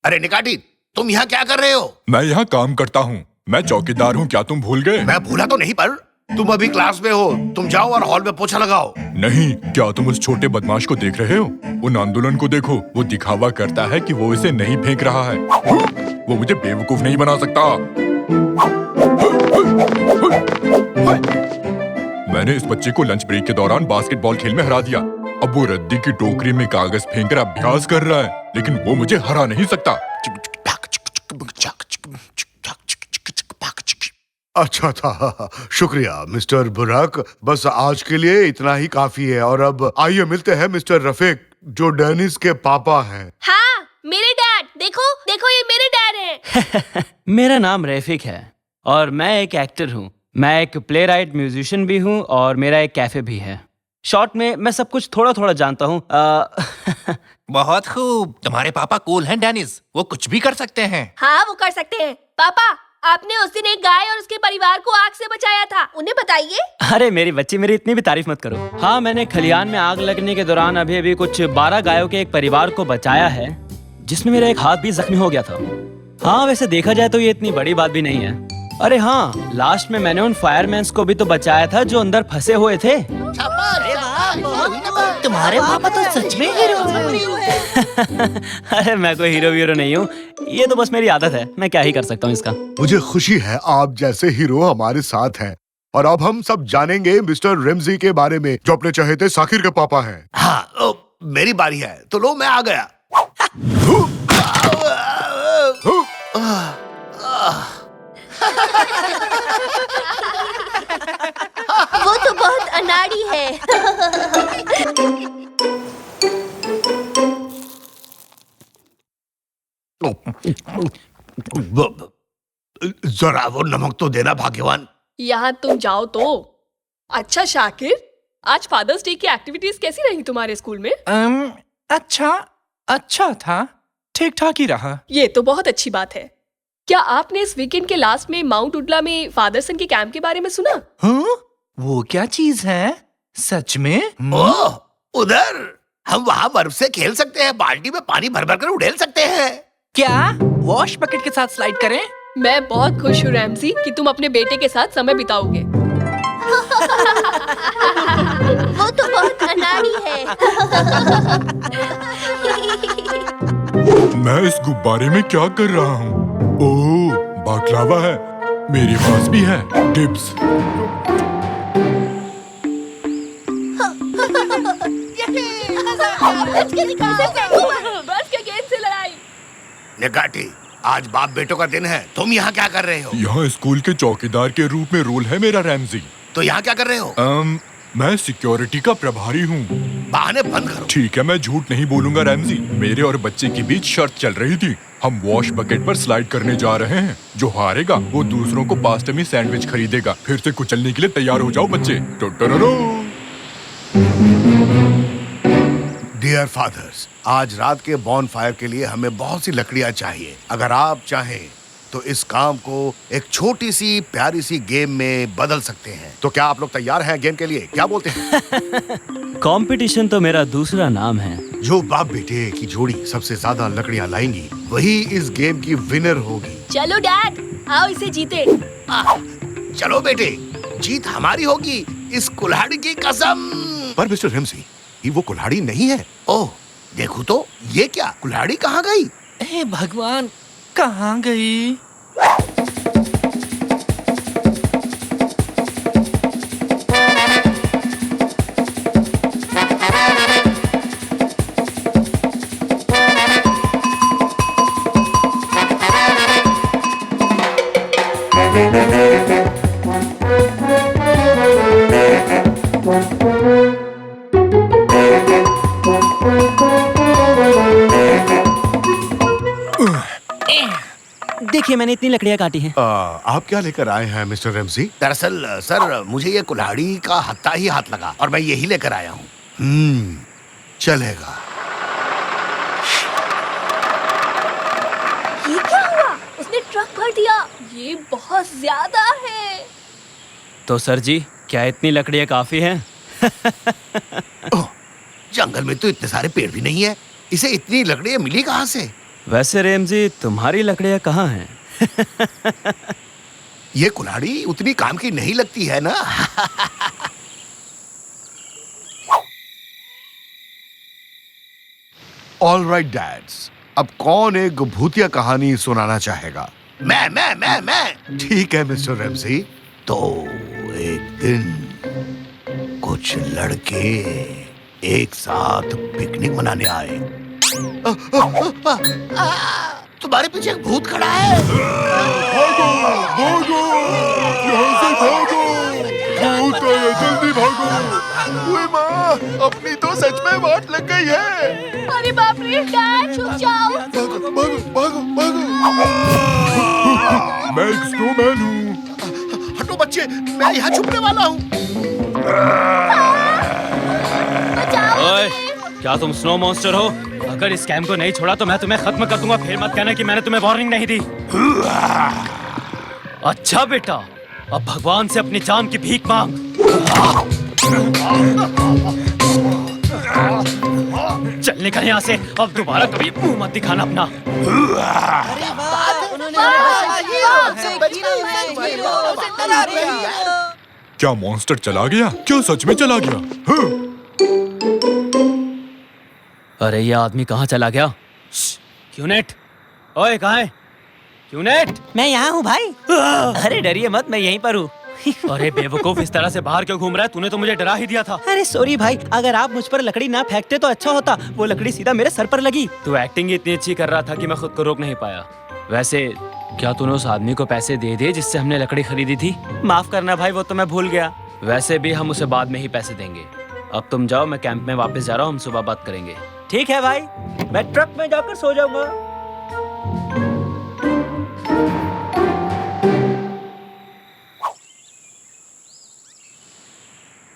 [SPEAKER 10] अरे निकाटी, तुम यहाँ क्या कर रहे हो?
[SPEAKER 3] मैं यहाँ काम करता हूँ, मैं चौकीदार हूँ, क्या तुम भूल गए?
[SPEAKER 10] मैं भूला तो नहीं, पर तुम अभी क्लास में हो। तुम जाओ और हॉल में पोछा लगाओ।
[SPEAKER 3] नहीं, क्या तुम उस छोटे बदमाश को देख रहे हो? उन आंदोलन को देखो, वो दिखावा करता है कि वो इसे नहीं फेंक रहा है। वो मुझे बेवकूफ नहीं बना सकता। मैंने इस बच्चे को लंच ब्रेक के दौरान बास्केटबॉल खेल में हरा दिया। अब वो रद्दी की टोकरी में कागज फेंककर अभ्यास कर रहा है, लेकिन वो मुझे हरा नहीं सकता।
[SPEAKER 2] अच्छा था, शुक्रिया मिस्टर बुराक। बस आज के लिए इतना ही काफी है। और अब आइए मिलते हैं मिस्टर रफीक, जो डेनिस के पापा हैं।
[SPEAKER 5] हाँ, मेरे डैड। देखो देखो, ये मेरे डैड हैं।
[SPEAKER 11] मेरा नाम रफीक है और मैं एक एक्टर हूँ। मैं एक प्ले राइट म्यूजिशियन भी हूँ और मेरा एक कैफे भी है। शॉर्ट में मैं सब कुछ थोड़ा थोड़ा जानता हूँ।
[SPEAKER 9] बहुत खूब, तुम्हारे पापा कूल हैं डेनिस, वो कुछ भी कर सकते हैं।
[SPEAKER 5] हाँ, वो कर सकते हैं। पापा, आपने उस दिन एक गाय और उसके परिवार को आग से बचाया था, उन्हें बताइए।
[SPEAKER 11] अरे मेरी बच्ची, मेरी इतनी भी तारीफ मत करो। हाँ, मैंने खलियान में आग लगने के दौरान अभी कुछ 12 गायों के एक परिवार को बचाया है, जिसमें मेरा एक हाथ भी जख्मी हो गया था। हाँ, वैसे देखा जाए तो ये इतनी बड़ी बात भी नहीं है। अरे हाँ, लास्ट में मैंने उन फायरमैन्स को भी तो बचाया था जो अंदर फंसे हुए थे।
[SPEAKER 1] तुम्हारे पापा तो सच में हीरो हैं।
[SPEAKER 11] अरे मैं कोई हीरो वीरो नहीं हूँ, ये तो बस मेरी आदत है। मैं क्या ही कर सकता हूँ इसका।
[SPEAKER 2] मुझे खुशी है आप जैसे हीरो हमारे साथ हैं। और अब हम सब जानेंगे मिस्टर रेमजी के बारे में, जो अपने चहेते साकिर के पापा हैं।
[SPEAKER 10] हाँ, मेरी बारी है, तो लो मैं आ गया।
[SPEAKER 5] वो तो बहुत अनाड़ी है।
[SPEAKER 10] जरा वो नमक तो देना भाग्यवान।
[SPEAKER 5] यहाँ तुम जाओ तो।
[SPEAKER 4] अच्छा शाकिर, आज फादर्स डे की एक्टिविटीज कैसी रही तुम्हारे स्कूल में?
[SPEAKER 12] अच्छा था, ठीक ठाक ही रहा।
[SPEAKER 4] ये तो बहुत अच्छी बात है। क्या आपने इस वीकेंड के लास्ट में माउंट उडला में फादरसन के कैंप के बारे में सुना?
[SPEAKER 12] हाँ? वो क्या चीज है? सच में?
[SPEAKER 10] ओह, उधर हम वहाँ बर्फ से खेल सकते हैं, बाल्टी में पानी भर भर कर उड़ेल सकते हैं।
[SPEAKER 12] क्या वॉश बकेट के साथ स्लाइड करें?
[SPEAKER 5] मैं बहुत खुश हूँ रैमसी कि तुम अपने बेटे के साथ समय बिताओगे।
[SPEAKER 13] वो तो बहुत अनाड़ी है।
[SPEAKER 3] मैं इस गुब्बारे में क्या कर रहा हूँ? ओह, बाकलावा है। मेरे पास भी है टिप्स।
[SPEAKER 5] बर्फ के गेंद से लड़ाई।
[SPEAKER 10] निकाटी, आज बाप बेटों का दिन है, तुम यहाँ क्या कर रहे हो?
[SPEAKER 3] यहाँ स्कूल के चौकीदार के रूप में रोल है मेरा रैमजी।
[SPEAKER 10] तो यहाँ क्या कर रहे हो?
[SPEAKER 3] मैं सिक्योरिटी का प्रभारी हूँ।
[SPEAKER 10] बहाने बंद करो।
[SPEAKER 3] ठीक है, मैं झूठ नहीं बोलूंगा रैमजी। मेरे और बच्चे के बीच शर्त चल रही थी। हम वॉश बकेट पर स्लाइड करने जा रहे हैं। जो हारेगा वो दूसरों को पास्ता में सैंडविच खरीदेगा। फिर से कुचलने के लिए तैयार हो जाओ बच्चे।
[SPEAKER 10] डियर फादर्स, आज रात के बॉनफायर के लिए हमें बहुत सी लकड़ियाँ चाहिए। अगर आप चाहें तो इस काम को एक छोटी सी प्यारी सी गेम में बदल सकते हैं। तो क्या आप लोग तैयार हैं गेम के लिए? क्या बोलते हैं?
[SPEAKER 11] कंपटीशन तो मेरा दूसरा नाम है।
[SPEAKER 10] जो बाप बेटे की जोड़ी सबसे ज्यादा लकड़ियाँ लाएंगी वही इस गेम की विनर होगी।
[SPEAKER 5] चलो डैड, आओ इसे जीते।
[SPEAKER 10] चलो बेटे, जीत हमारी होगी, इस कुल्हाड़ी की कसम। पर मिस्टर रैमसी, ये वो कुल्हाड़ी नहीं है। ओह, देखो तो, ये क्या कुल्हाड़ी कहाँ गई?
[SPEAKER 12] हे भगवान, कहाँ गई?
[SPEAKER 11] देखिए, मैंने इतनी लकड़ियाँ काटी हैं।
[SPEAKER 10] आप क्या लेकर आए हैं मिस्टर रैमसी? दरअसल सर, मुझे ये कुल्हाड़ी का हत्था ही हाथ लगा और मैं यही लेकर आया हूँ। चलेगा।
[SPEAKER 5] ये क्या हुआ? उसने ट्रक भर दिया। ये बहुत ज्यादा है।
[SPEAKER 11] तो सर जी, क्या इतनी लकड़ियाँ काफी हैं?
[SPEAKER 10] जंगल में तो इतने सारे पेड़ भी नहीं है, इसे इतनी लकड़ियाँ मिली कहाँ से?
[SPEAKER 11] वैसे रेमजी, तुम्हारी लकड़ियाँ कहाँ हैं?
[SPEAKER 10] ये कुल्हाड़ी उतनी काम की नहीं लगती है ना। ऑल राइट डैड्स, अब कौन एक भूतिया कहानी सुनाना चाहेगा? मैं। ठीक है मिस्टर रैमसी। तो एक दिन कुछ लड़के एक साथ पिकनिक मनाने आए। तुम्हारे पीछे एक भूत खड़ा है।
[SPEAKER 3] भागो, यहाँ से भागो। भूत आया, जल्दी भागो।
[SPEAKER 7] ओए माँ, अपनी तो सच में वाट लग गई है।
[SPEAKER 5] अरे बाप रे, डैड छुप जाओ।
[SPEAKER 7] भागो।
[SPEAKER 3] मैं एक स्नोमैन हूँ।
[SPEAKER 10] हटो बच्चे, मैं यहाँ छुपने वाला हूँ।
[SPEAKER 11] ओए, क्या तुम स्नो मॉन्स्टर हो? अगर इस कैम्प को नहीं छोड़ा तो मैं तुम्हें खत्म कर दूंगा। फिर मत कहना कि मैंने तुम्हें वार्निंग नहीं दी। अच्छा बेटा, अब भगवान से अपनी जान की भीख मांग। चल निकल यहाँ से, अब दोबारा कभी मुंह मत दिखाना अपना।
[SPEAKER 3] क्या मॉन्स्टर चला गया? क्या सच में चला गया? हाँ।
[SPEAKER 11] अरे ये आदमी कहाँ चला गया? क्यूनेट, ओए कहाँ है? क्यूनेट,
[SPEAKER 14] मैं यहाँ हूँ भाई।
[SPEAKER 11] अरे डरिए मत, मैं यहीं पर हूँ। अरे बेवकूफ, इस तरह से बाहर क्यों घूम रहा है? तूने तो मुझे डरा ही दिया था।
[SPEAKER 14] अरे सॉरी भाई, अगर आप मुझ पर लकड़ी ना फेंकते तो अच्छा होता। वो लकड़ी सीधा मेरे सर पर लगी।
[SPEAKER 11] तू एक्टिंग इतनी अच्छी कर रहा था कि मैं खुद को रोक नहीं पाया। वैसे क्या तूने उस आदमी को पैसे दे दिए जिससे हमने लकड़ी खरीदी थी?
[SPEAKER 14] माफ करना भाई, वो तो मैं भूल गया।
[SPEAKER 11] वैसे भी हम उसे बाद में ही पैसे देंगे। अब तुम जाओ, मैं कैंप में वापस जा रहा हूँ। हम सुबह बात करेंगे।
[SPEAKER 14] ठीक है भाई, मैं ट्रक में जाकर सो जाऊंगा।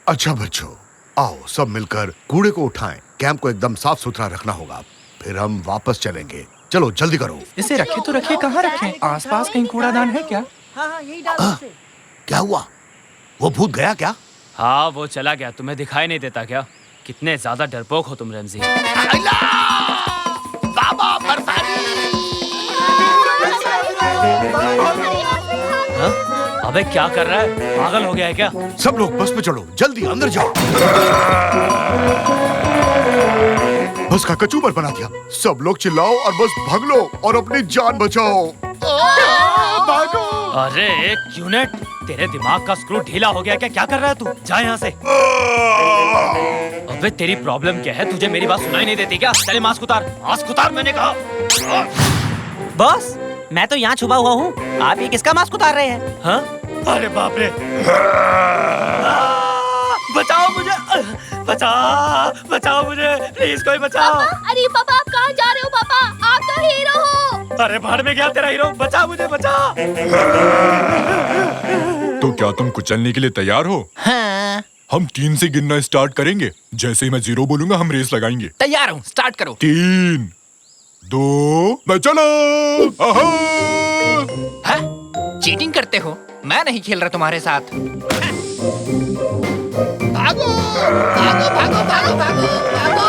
[SPEAKER 10] अच्छा बच्चों, आओ सब मिलकर कूड़े को उठाएं। कैंप को एकदम साफ सुथरा रखना होगा, फिर हम वापस चलेंगे। चलो जल्दी करो।
[SPEAKER 12] इसे रखे तो रखे, कहाँ रखें? आसपास कहीं कूड़ादान है क्या?
[SPEAKER 14] हाँ, यही डालो इसे।
[SPEAKER 10] क्या हुआ? वो भूत गया क्या?
[SPEAKER 11] हाँ वो चला गया, तुम्हें दिखाई नहीं देता क्या? कितने ज्यादा डरपोक हो तुम रमजी।
[SPEAKER 10] बाबा बरसानी।
[SPEAKER 11] हाँ? अबे क्या कर रहा है, पागल हो गया है क्या?
[SPEAKER 10] सब लोग बस में चढ़ो, जल्दी अंदर जाओ।
[SPEAKER 2] बस का कचूमर बना दिया। सब लोग चिल्लाओ और बस भाग लो और अपनी जान बचाओ।
[SPEAKER 10] भागो।
[SPEAKER 11] अरे यूनिट, तेरे दिमाग का स्क्रू ढीला हो गया क्या? क्या कर रहा है तू? जा यहाँ से। अबे तेरी प्रॉब्लम क्या है? तुझे मेरी बात सुनाई नहीं देती क्या? चले मास्क उतार मैंने कहा।
[SPEAKER 14] बॉस, मैं तो यहाँ छुपा हुआ हूँ, आप ये किसका मास्क उतार रहे हैं?
[SPEAKER 11] हाँ? अरे बाप रे, बचाओ मुझे, बचाओ मुझे, प्लीज कोई बचाओ।
[SPEAKER 13] अरे पापा, आप कहाँ जा रहे हो पापा? आप तो हीरो हो।
[SPEAKER 11] अरे भाड़ में गया तेरा हीरो, बचा मुझे, बचा।
[SPEAKER 3] तो क्या तुम कुचलने के लिए तैयार हो?
[SPEAKER 9] हाँ।
[SPEAKER 3] हम 3 से गिनना स्टार्ट करेंगे। जैसे ही मैं 0 बोलूंगा हम रेस लगाएंगे।
[SPEAKER 9] तैयार हूँ, स्टार्ट करो।
[SPEAKER 3] 3, 2, मैं चला।
[SPEAKER 9] चीटिंग करते हो? मैं नहीं खेल रहा तुम्हारे साथ।
[SPEAKER 10] भागो भागो भागो भागो भागो भागो।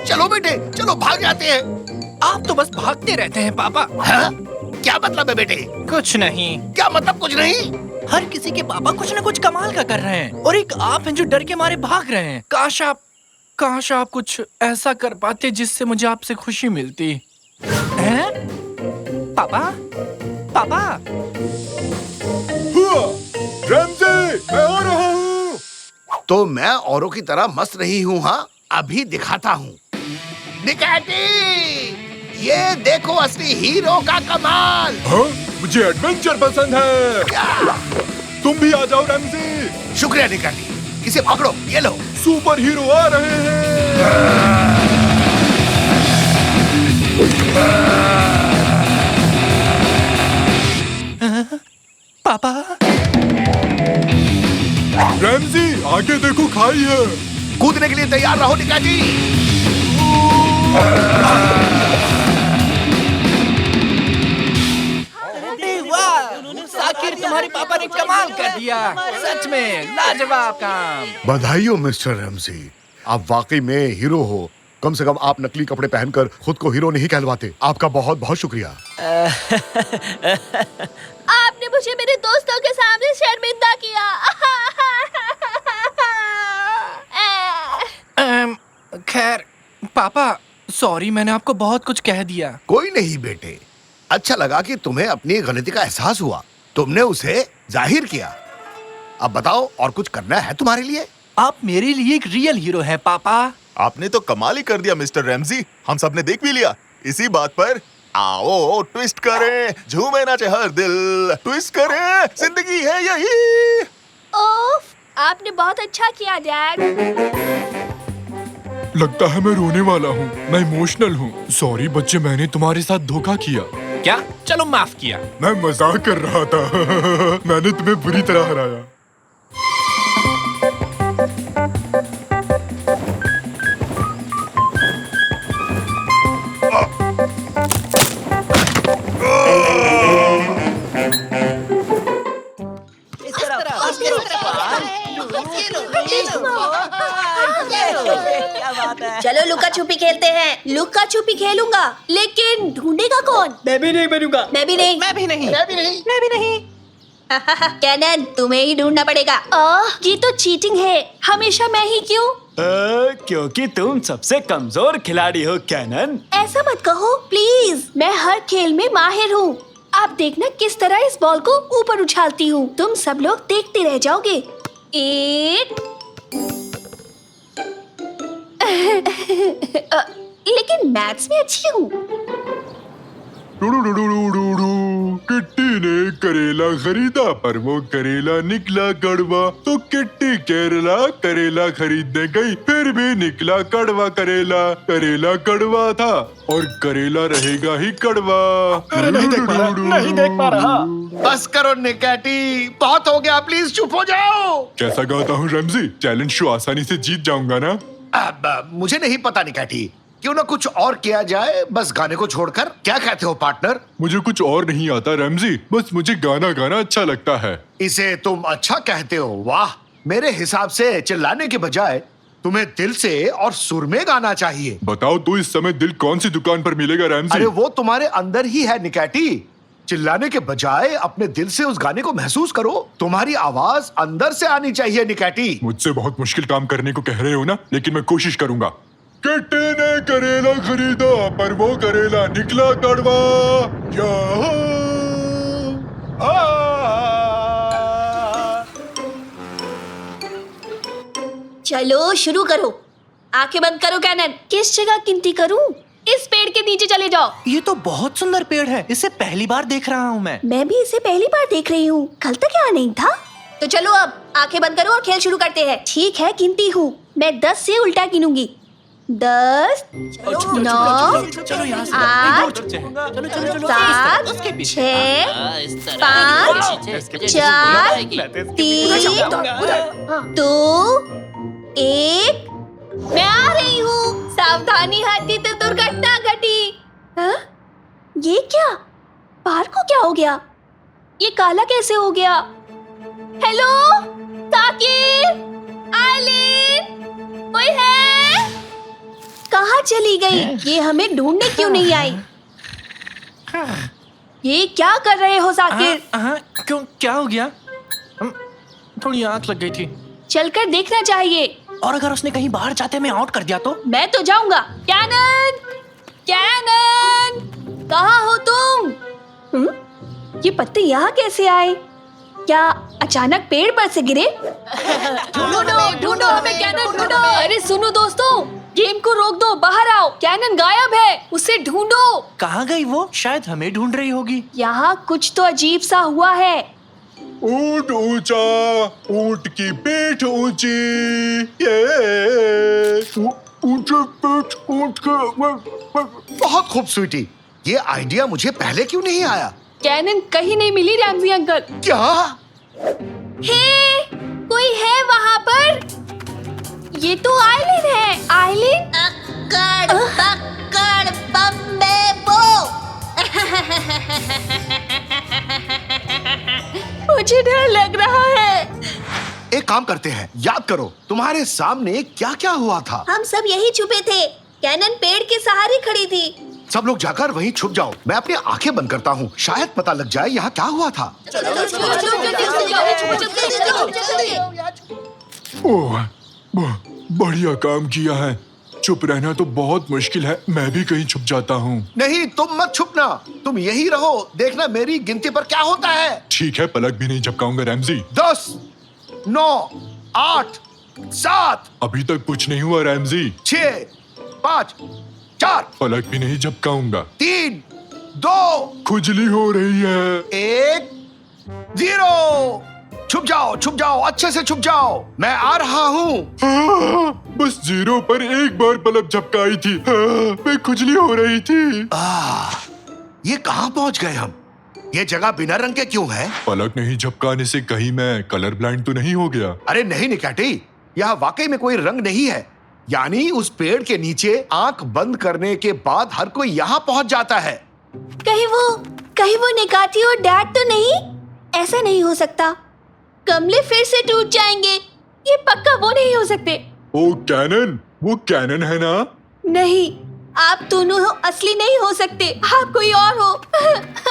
[SPEAKER 10] चलो बेटे, चलो भाग जाते हैं।
[SPEAKER 9] आप तो बस भागते रहते हैं पापा।
[SPEAKER 10] हाँ? क्या मतलब है बेटे?
[SPEAKER 9] कुछ नहीं।
[SPEAKER 10] क्या मतलब कुछ नहीं?
[SPEAKER 12] हर किसी के पापा कुछ न कुछ कमाल का कर रहे हैं और एक आप हैं जो डर के मारे भाग रहे हैं। काश आप कुछ ऐसा कर पाते जिससे मुझे आपसे खुशी मिलती। हैं? पापा?
[SPEAKER 2] रमजी, मैं आ रहा हूँ।
[SPEAKER 10] तो मैं औरों की तरह मस्त नहीं हूँ। हाँ, अभी दिखाता हूँ। निकैटी, ये देखो असली हीरो का कमाल।
[SPEAKER 3] हाँ? मुझे एडवेंचर पसंद है। तुम भी आ जाओ रमजी।
[SPEAKER 10] शुक्रिया निकैटी, इसे पकड़ो, ये लो।
[SPEAKER 3] सुपर हीरो आ रहे हैं।
[SPEAKER 12] पापा?
[SPEAKER 3] रमजी, आगे देखो, खाई है।
[SPEAKER 10] कूदने के लिए तैयार रहो निकैटी।
[SPEAKER 12] आखिर तुम्हारे पापा ने कमाल कर दिया। सच में लाजवाब काम।
[SPEAKER 2] बधाई हो मिस्टर रमजी, आप वाकई में हीरो हो। कम से कम आप नकली कपड़े पहनकर खुद को हीरो नहीं कहलवाते। आपका बहुत बहुत शुक्रिया।
[SPEAKER 13] आपने मुझे मेरे दोस्तों के सामने शर्मिंदा किया।
[SPEAKER 12] खैर पापा, सॉरी, मैंने आपको बहुत कुछ कह दिया।
[SPEAKER 10] कोई नहीं बेटे, अच्छा लगा कि तुम्हें अपनी गलती का एहसास हुआ। तुमने उसे जाहिर किया। अब बताओ, और कुछ करना है तुम्हारे लिए?
[SPEAKER 12] आप मेरे लिए एक रियल हीरो हैं पापा।
[SPEAKER 7] आपने तो कमाल ही कर दिया मिस्टर रैमजी। हम सब ने देख भी लिया। इसी बात पर आओ ट्विस्ट करें, झूमे नाचे हर दिल, ट्विस्ट करें, जिंदगी है यही।
[SPEAKER 13] ओफ, आपने बहुत अच्छा किया डैड।
[SPEAKER 3] लगता है मैं रोने वाला हूँ। मैं इमोशनल हूँ। सॉरी बच्चे, मैंने तुम्हारे साथ धोखा किया।
[SPEAKER 9] क्या? चलो माफ किया।
[SPEAKER 3] मैं मजाक कर रहा था। मैंने तुम्हें बुरी तरह हराया।
[SPEAKER 13] चलो लुका छुपी खेलते हैं। लुका छुपी खेलूंगा, लेकिन ढूंढेगा कौन?
[SPEAKER 14] मैं भी नहीं बनूंगा।
[SPEAKER 13] मैं भी नहीं।
[SPEAKER 9] मैं भी नहीं।
[SPEAKER 13] मैं भी नहीं। मैं भी नहीं। कैनन, तुम्हें ही ढूंढना पड़ेगा। ये तो चीटिंग है। हमेशा मैं ही क्यों?
[SPEAKER 11] क्योंकि तुम सबसे कमजोर खिलाड़ी हो कैनन।
[SPEAKER 13] ऐसा मत कहो प्लीज। मैं हर खेल में माहिर हूँ। आप देखना किस तरह इस बॉल को ऊपर उछालती हूँ। तुम सब लोग देखते रह जाओगे। 1 लेकिन मैथ्स में अच्छी हूँ।
[SPEAKER 3] किट्टी ने करेला खरीदा पर वो करेला निकला कड़वा। तो किट्टी करेला खरीदने गई, फिर भी निकला कड़वा करेला। करेला कड़वा था और करेला रहेगा ही कड़वा।
[SPEAKER 6] नहीं देख पा रहा।
[SPEAKER 10] बस करो निकैटी, बहुत हो गया, प्लीज चुप हो जाओ।
[SPEAKER 3] कैसा गाता हूँ रमजी? चैलेंज शो आसानी से जीत जाऊंगा ना?
[SPEAKER 10] मुझे नहीं पता निकैटी, क्यों ना कुछ और किया जाए, बस गाने को छोड़कर। क्या कहते हो पार्टनर?
[SPEAKER 3] मुझे कुछ और नहीं आता रमजी, बस मुझे गाना गाना अच्छा लगता है।
[SPEAKER 10] इसे तुम अच्छा कहते हो? वाह, मेरे हिसाब से चिल्लाने के बजाय तुम्हें दिल से और सुर में गाना चाहिए।
[SPEAKER 3] बताओ तो इस समय दिल कौन सी दुकान पर मिलेगा रैमजी?
[SPEAKER 10] अरे वो तुम्हारे अंदर ही है निकैटी। चिल्लाने के बजाय अपने दिल से उस गाने को महसूस करो। तुम्हारी आवाज अंदर से आनी चाहिए निकैटी।
[SPEAKER 3] मुझसे बहुत मुश्किल काम करने को कह रहे हो ना, लेकिन मैं कोशिश करूंगा। किट्टी ने करेला खरीदा पर वो करेला निकला कड़वा।
[SPEAKER 13] चलो शुरू करो। आंखें बंद करो कैनन। किस जगह गिनती करूं? इस पेड़ के नीचे चले जाओ।
[SPEAKER 12] ये तो बहुत सुंदर पेड़ है, इसे पहली बार देख रहा हूँ मैं
[SPEAKER 13] भी इसे पहली बार देख रही हूँ। कल तक यहाँ नहीं था। तो चलो अब आंखें बंद करो और खेल शुरू करते हैं। ठीक है, गिनती हूँ। मैं 10 से उल्टा गिनूंगी। 10, 9, 8, 7, 6, 5, 4, 3, 2, 1। मैं आ रही हूँ। सावधानी हाथी तो दुर्घटना घटी। हाँ? ये क्या? बाहर को क्या हो गया? ये काला कैसे हो गया? हेलो साकिर, आइलिन, कोई है? कहाँ चली गई? ये हमें ढूंढने क्यों नहीं आई? ये क्या कर रहे हो साकिर?
[SPEAKER 12] क्यों, क्या हो गया? थोड़ी आंख लग गई थी।
[SPEAKER 13] चलकर देखना चाहिए।
[SPEAKER 12] और अगर उसने कहीं बाहर जाते में आउट कर दिया तो?
[SPEAKER 13] मैं तो जाऊंगा। कैनन, कैनन, कहाँ हो तुम? ये पत्ते यहाँ कैसे आए? क्या अचानक पेड़ पर से गिरे? ढूंढो हमें कैनन, ढूंढो। अरे सुनो दोस्तों, गेम को रोक दो, बाहर आओ। कैनन गायब है, उसे ढूंढो।
[SPEAKER 12] कहाँ गई वो? शायद हमें ढूंढ रही होगी।
[SPEAKER 13] यहाँ कुछ तो अजीब सा हुआ है।
[SPEAKER 3] ऊंट ऊंचा, ऊंट की पीठ ऊंची।
[SPEAKER 10] ऊंचे पेट, ऊंट के। बहुत खूब स्वीटी। ये आइडिया मुझे पहले क्यों नहीं आया?
[SPEAKER 5] कैनन कहीं नहीं मिली रैमजी अंकल।
[SPEAKER 10] क्या?
[SPEAKER 13] हे, कोई है वहाँ पर? ये तो आइलिन है। आइलिन? अक्कड़ बक्कड़ बम्बे बो। मुझे डर लग रहा है।
[SPEAKER 10] एक काम करते हैं, याद करो तुम्हारे सामने क्या क्या हुआ था।
[SPEAKER 13] हम सब यही छुपे थे। कैनन पेड़ के सहारे खड़ी थी।
[SPEAKER 10] सब लोग जाकर वहीं छुप जाओ। मैं अपनी आंखें बंद करता हूँ, शायद पता लग जाए यहाँ क्या हुआ था।
[SPEAKER 3] ओह, बढ़िया काम किया है। चुप रहना तो बहुत मुश्किल है। मैं भी कहीं छुप जाता हूँ।
[SPEAKER 10] नहीं, तुम मत छुपना, तुम यही रहो। देखना मेरी गिनती पर क्या होता है।
[SPEAKER 3] ठीक है, पलक भी नहीं झपकाऊंगा रैमजी।
[SPEAKER 10] 10, 9, 8, 7।
[SPEAKER 3] अभी तक कुछ नहीं हुआ रैमजी।
[SPEAKER 10] 6, 5, 4।
[SPEAKER 3] पलक भी नहीं झपकाऊंगा।
[SPEAKER 10] 3, 2।
[SPEAKER 3] खुजली हो रही है।
[SPEAKER 10] 1, 0। छुप जाओ, अच्छे से छुप जाओ। मैं आ रहा हूँ।
[SPEAKER 3] बस 0 पर एक बार पलक झपकाई थी। मैं खुजली हो रही थी।
[SPEAKER 10] ये कहाँ पहुँच गए हम? ये जगह बिना रंग के क्यों है?
[SPEAKER 3] पलक नहीं झपकाने से कहीं मैं कलर ब्लाइंड तो नहीं हो गया?
[SPEAKER 10] अरे नहीं निकैटी, यहाँ वाकई में कोई रंग नहीं है। यानी उस पेड़ के नीचे आंख बंद करने के बाद हर कोई यहाँ पहुँच जाता है।
[SPEAKER 13] कहीं वो निकाती और डैड तो नहीं? ऐसा नहीं हो सकता। गमले फिर से टूट जाएंगे। ये पक्का वो नहीं हो सकते।
[SPEAKER 3] ओ कैनन, वो कैनन है ना?
[SPEAKER 13] नहीं, आप दोनों हो, असली नहीं हो सकते। आप कोई और हो।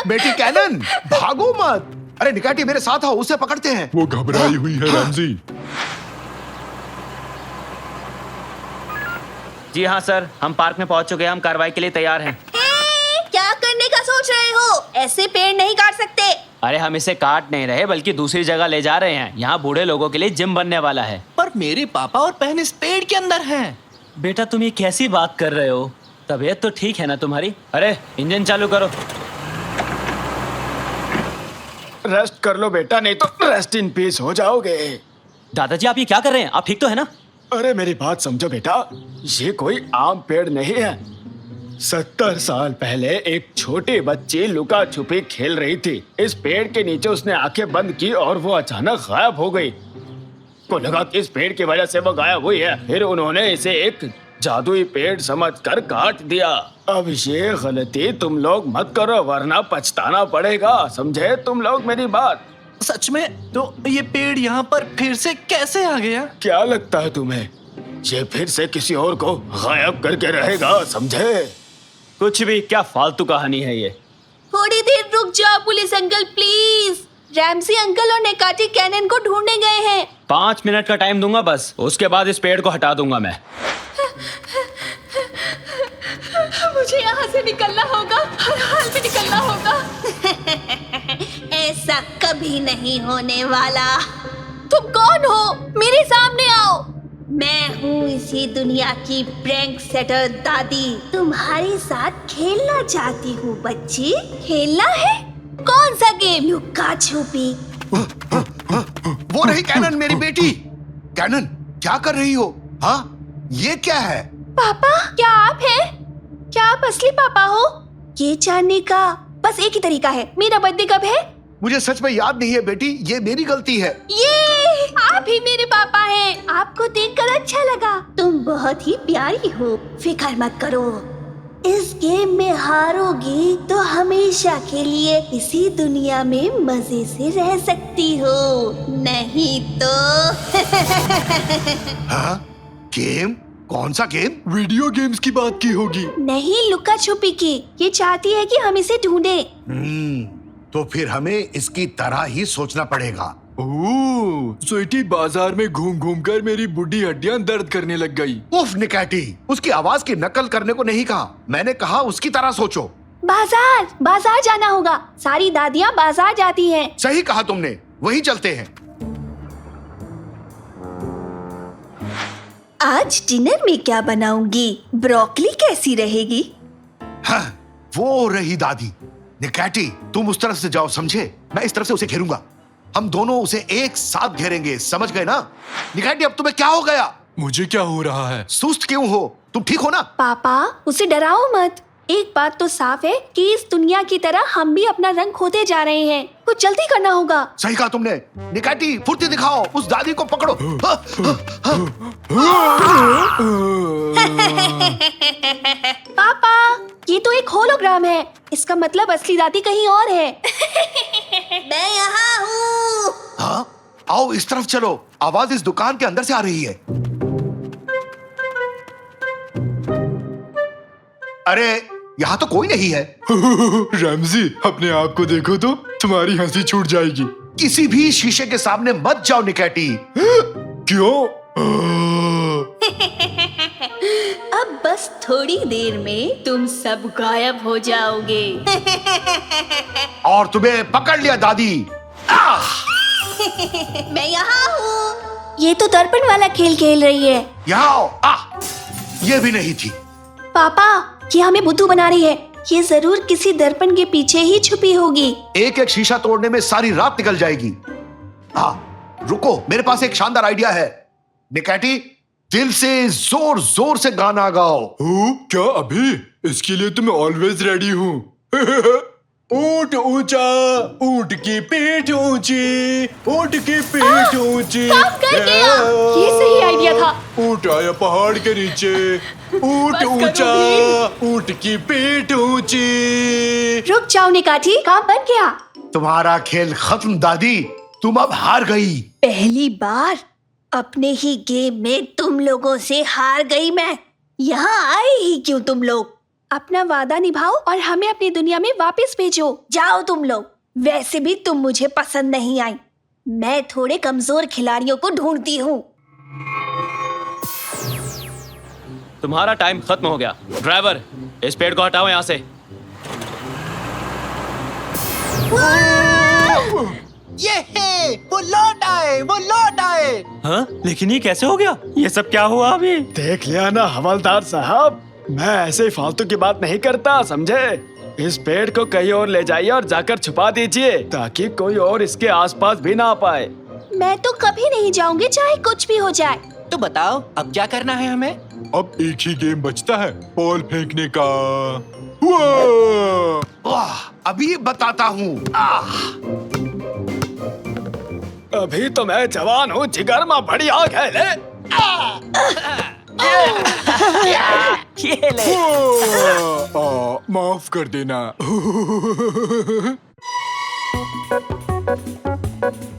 [SPEAKER 10] बेटी कैनन, भागो मत। अरे निकाटी मेरे साथ आओ, उसे पकड़ते हैं।
[SPEAKER 3] वो घबराई हुई है रैमजी।
[SPEAKER 11] जी हाँ सर, हम पार्क में पहुंच चुके हैं। हम कार्रवाई के लिए तैयार हैं।
[SPEAKER 13] क्या करने का सोच रहे हो? ऐसे पेड़ नहीं काट सकते।
[SPEAKER 11] अरे हम इसे काट नहीं रहे, बल्कि दूसरी जगह ले जा रहे हैं। यहाँ बूढ़े लोगों के लिए जिम बनने वाला है।
[SPEAKER 12] पर मेरे पापा और बहन इस पेड़ के अंदर हैं।
[SPEAKER 11] बेटा तुम ये कैसी बात कर रहे हो? तबीयत तो ठीक है ना तुम्हारी? अरे इंजन चालू करो।
[SPEAKER 6] रेस्ट कर लो बेटा, नहीं तो रेस्ट इन पीस हो जाओगे।
[SPEAKER 11] दादाजी आप ये क्या कर रहे हैं? आप ठीक तो है ना?
[SPEAKER 6] अरे मेरी बात समझो बेटा, ये कोई आम पेड़ नहीं है। 70 साल पहले एक छोटी बच्ची लुका छुपी खेल रही थी। इस पेड़ के नीचे उसने आंखें बंद की और वो अचानक गायब हो गई। को लगा कि इस पेड़ की वजह से वो गायब हुई है। फिर उन्होंने इसे एक जादुई पेड़ समझकर काट दिया। अब ये गलती तुम लोग मत करो, वरना पछताना पड़ेगा। समझे तुम लोग मेरी बात?
[SPEAKER 12] सच में? तो ये पेड़ यहाँ पर फिर से कैसे आ गया?
[SPEAKER 6] क्या लगता है तुम्हें ये फिर से किसी और को गायब करके रहेगा, समझे?
[SPEAKER 11] कुछ भी, क्या फालतू कहानी है ये।
[SPEAKER 13] थोड़ी देर रुक जाओ police uncle please. Ramsay uncle और नेकाटी कैनन को ढूंढने गए हैं।
[SPEAKER 11] 5 मिनट का टाइम दूंगा बस, उसके बाद इस पेड़ को हटा दूंगा मैं।
[SPEAKER 13] मुझे यहाँ से निकलना होगा, हर हाल में निकलना होगा। ऐसा कभी नहीं होने वाला। तुम कौन हो? मेरे सामने आओ। मैं हूँ इसी दुनिया की प्रैंक सेटर दादी। तुम्हारे साथ खेलना चाहती हूँ बच्ची। खेलना है? कौन सा गेम? लुक्का छुपी।
[SPEAKER 10] वो रही कैनन, मेरी बेटी। कैनन, क्या कर रही हो? हाँ, ये क्या है?
[SPEAKER 13] पापा, क्या आप हैं? क्या आप असली पापा हो? ये जानने का बस एक ही तरीका है। मेरा बर्थडे कब है?
[SPEAKER 10] मुझे सच में याद नहीं है बेटी, ये मेरी गलती है।
[SPEAKER 13] ये आप ही मेरे पापा हैं। आपको देखकर अच्छा लगा। तुम बहुत ही प्यारी हो। फिक्र मत करो, इस गेम में हारोगी तो हमेशा के लिए इसी दुनिया में मजे से रह सकती हो, नहीं तो।
[SPEAKER 10] हाँ? गेम? कौन सा गेम?
[SPEAKER 6] वीडियो गेम्स की बात की होगी।
[SPEAKER 13] नहीं, लुका छुपी की। ये चाहती है कि हम इसे ढूंढे।
[SPEAKER 10] तो फिर हमें इसकी तरह ही सोचना पड़ेगा।
[SPEAKER 6] ओह, स्वीटी बाजार में घूम घूम कर मेरी बुढ़ी हड्डियां दर्द करने लग गई।
[SPEAKER 10] उफ निकैटी, उसकी आवाज की नकल करने को नहीं कहा, मैंने कहा उसकी तरह सोचो।
[SPEAKER 13] बाजार, बाजार जाना होगा। सारी दादियाँ बाजार जाती हैं।
[SPEAKER 10] सही कहा तुमने, वही चलते हैं।
[SPEAKER 13] आज डिनर में क्या बनाऊंगी? ब्रोकली कैसी रहेगी?
[SPEAKER 10] हाँ, वो रही दादी। निकैटी, तुम उस तरफ से जाओ, समझे? मैं इस तरफ से उसे घेरूंगा। हम दोनों उसे एक साथ घेरेंगे, समझ गए ना? निकैटी, अब तुम्हें क्या हो गया?
[SPEAKER 6] मुझे क्या हो रहा है?
[SPEAKER 10] सुस्त क्यों हो? तुम ठीक हो ना?
[SPEAKER 13] पापा, उसे डराओ मत। एक बात तो साफ है कि इस दुनिया की तरह हम भी अपना रंग खोते जा रहे हैं। कुछ जल्दी करना होगा।
[SPEAKER 10] सही कहा तुमने। निकैटी, फुर्ती दिखाओ, उस दादी को पकड़ो।
[SPEAKER 13] पापा, ये तो एक होलोग्राम है। इसका मतलब असली दादी कहीं और है। मैं यहाँ हूँ।
[SPEAKER 10] हाँ? आओ इस तरफ चलो, आवाज इस दुकान के अंदर से आ रही है। अरे, यहाँ तो कोई नहीं है।
[SPEAKER 6] रैमजी, अपने आप को देखो तो तुम्हारी हंसी छूट जाएगी।
[SPEAKER 10] किसी भी शीशे के सामने मत जाओ निकैटी।
[SPEAKER 6] क्यों?
[SPEAKER 13] अब बस थोड़ी देर में तुम सब गायब हो जाओगे।
[SPEAKER 10] और तुम्हें पकड़ लिया दादी।
[SPEAKER 13] मैं यहाँ हूँ। ये तो दर्पण वाला खेल खेल रही है।
[SPEAKER 10] यहाँ आओ। ये भी नहीं थी।
[SPEAKER 13] पापा, ये हमें बुद्धू बना रही है। ये जरूर किसी दर्पण के पीछे ही छुपी होगी।
[SPEAKER 10] एक एक शीशा तोड़ने में सारी रात निकल जाएगी। हाँ, रुको, मेरे पास एक शानदार आइडिया है। निकैटी, दिल से जोर जोर से गाना गाओ।
[SPEAKER 6] क्या अभी? इसके लिए तो मैं ऑलवेज रेडी हूँ। ऊंट ऊंचा, ऊंट की पीठ ऊंची, ऊंट की पीठ ऊंची।
[SPEAKER 13] काम कर गया। ये सही आइडिया था।
[SPEAKER 6] ऊंट आया पहाड़ के नीचे, ऊंट ऊंचा, ऊंट की पीठ ऊंची।
[SPEAKER 13] रुक जाओ निकाठी, काम बन गया।
[SPEAKER 10] तुम्हारा खेल खत्म दादी, तुम अब हार गई।
[SPEAKER 13] पहली बार अपने ही गेम में तुम लोगों से हार गई मैं। यहाँ आए ही क्यों तुम लोग? अपना वादा निभाओ और हमें अपनी दुनिया में वापस भेजो। जाओ तुम लोग। वैसे भी तुम मुझे पसंद नहीं आई। मैं थोड़े कमजोर खिलाड़ियों को ढूंढती हूँ।
[SPEAKER 11] तुम्हारा टाइम खत्म हो गया। ड्राइवर, इस पेड़ को हटाओ यहाँ से।
[SPEAKER 12] ये है, वो लौट आए, वो लौट आए।
[SPEAKER 11] हाँ? लेकिन ये कैसे हो गया? ये सब क्या हुआ अभी?
[SPEAKER 6] देख लिया ना हवलदार साहब, मैं ऐसे फालतू की बात नहीं करता, समझे? इस पेड़ को कहीं और ले जाइए और जाकर छुपा दीजिए ताकि कोई और इसके आसपास भी ना आ पाए।
[SPEAKER 13] मैं तो कभी नहीं जाऊंगी, चाहे कुछ भी हो जाए।
[SPEAKER 12] तो बताओ, अब क्या करना है हमें?
[SPEAKER 3] अब एक ही गेम बचता है, बॉल फेंकने का।
[SPEAKER 10] अभी बताता हूँ।
[SPEAKER 6] अभी तो मैं जवान हूँ, जिगर में बड़ी आग है। ले
[SPEAKER 12] ये ले।
[SPEAKER 3] माफ कर देना।
[SPEAKER 5] हैं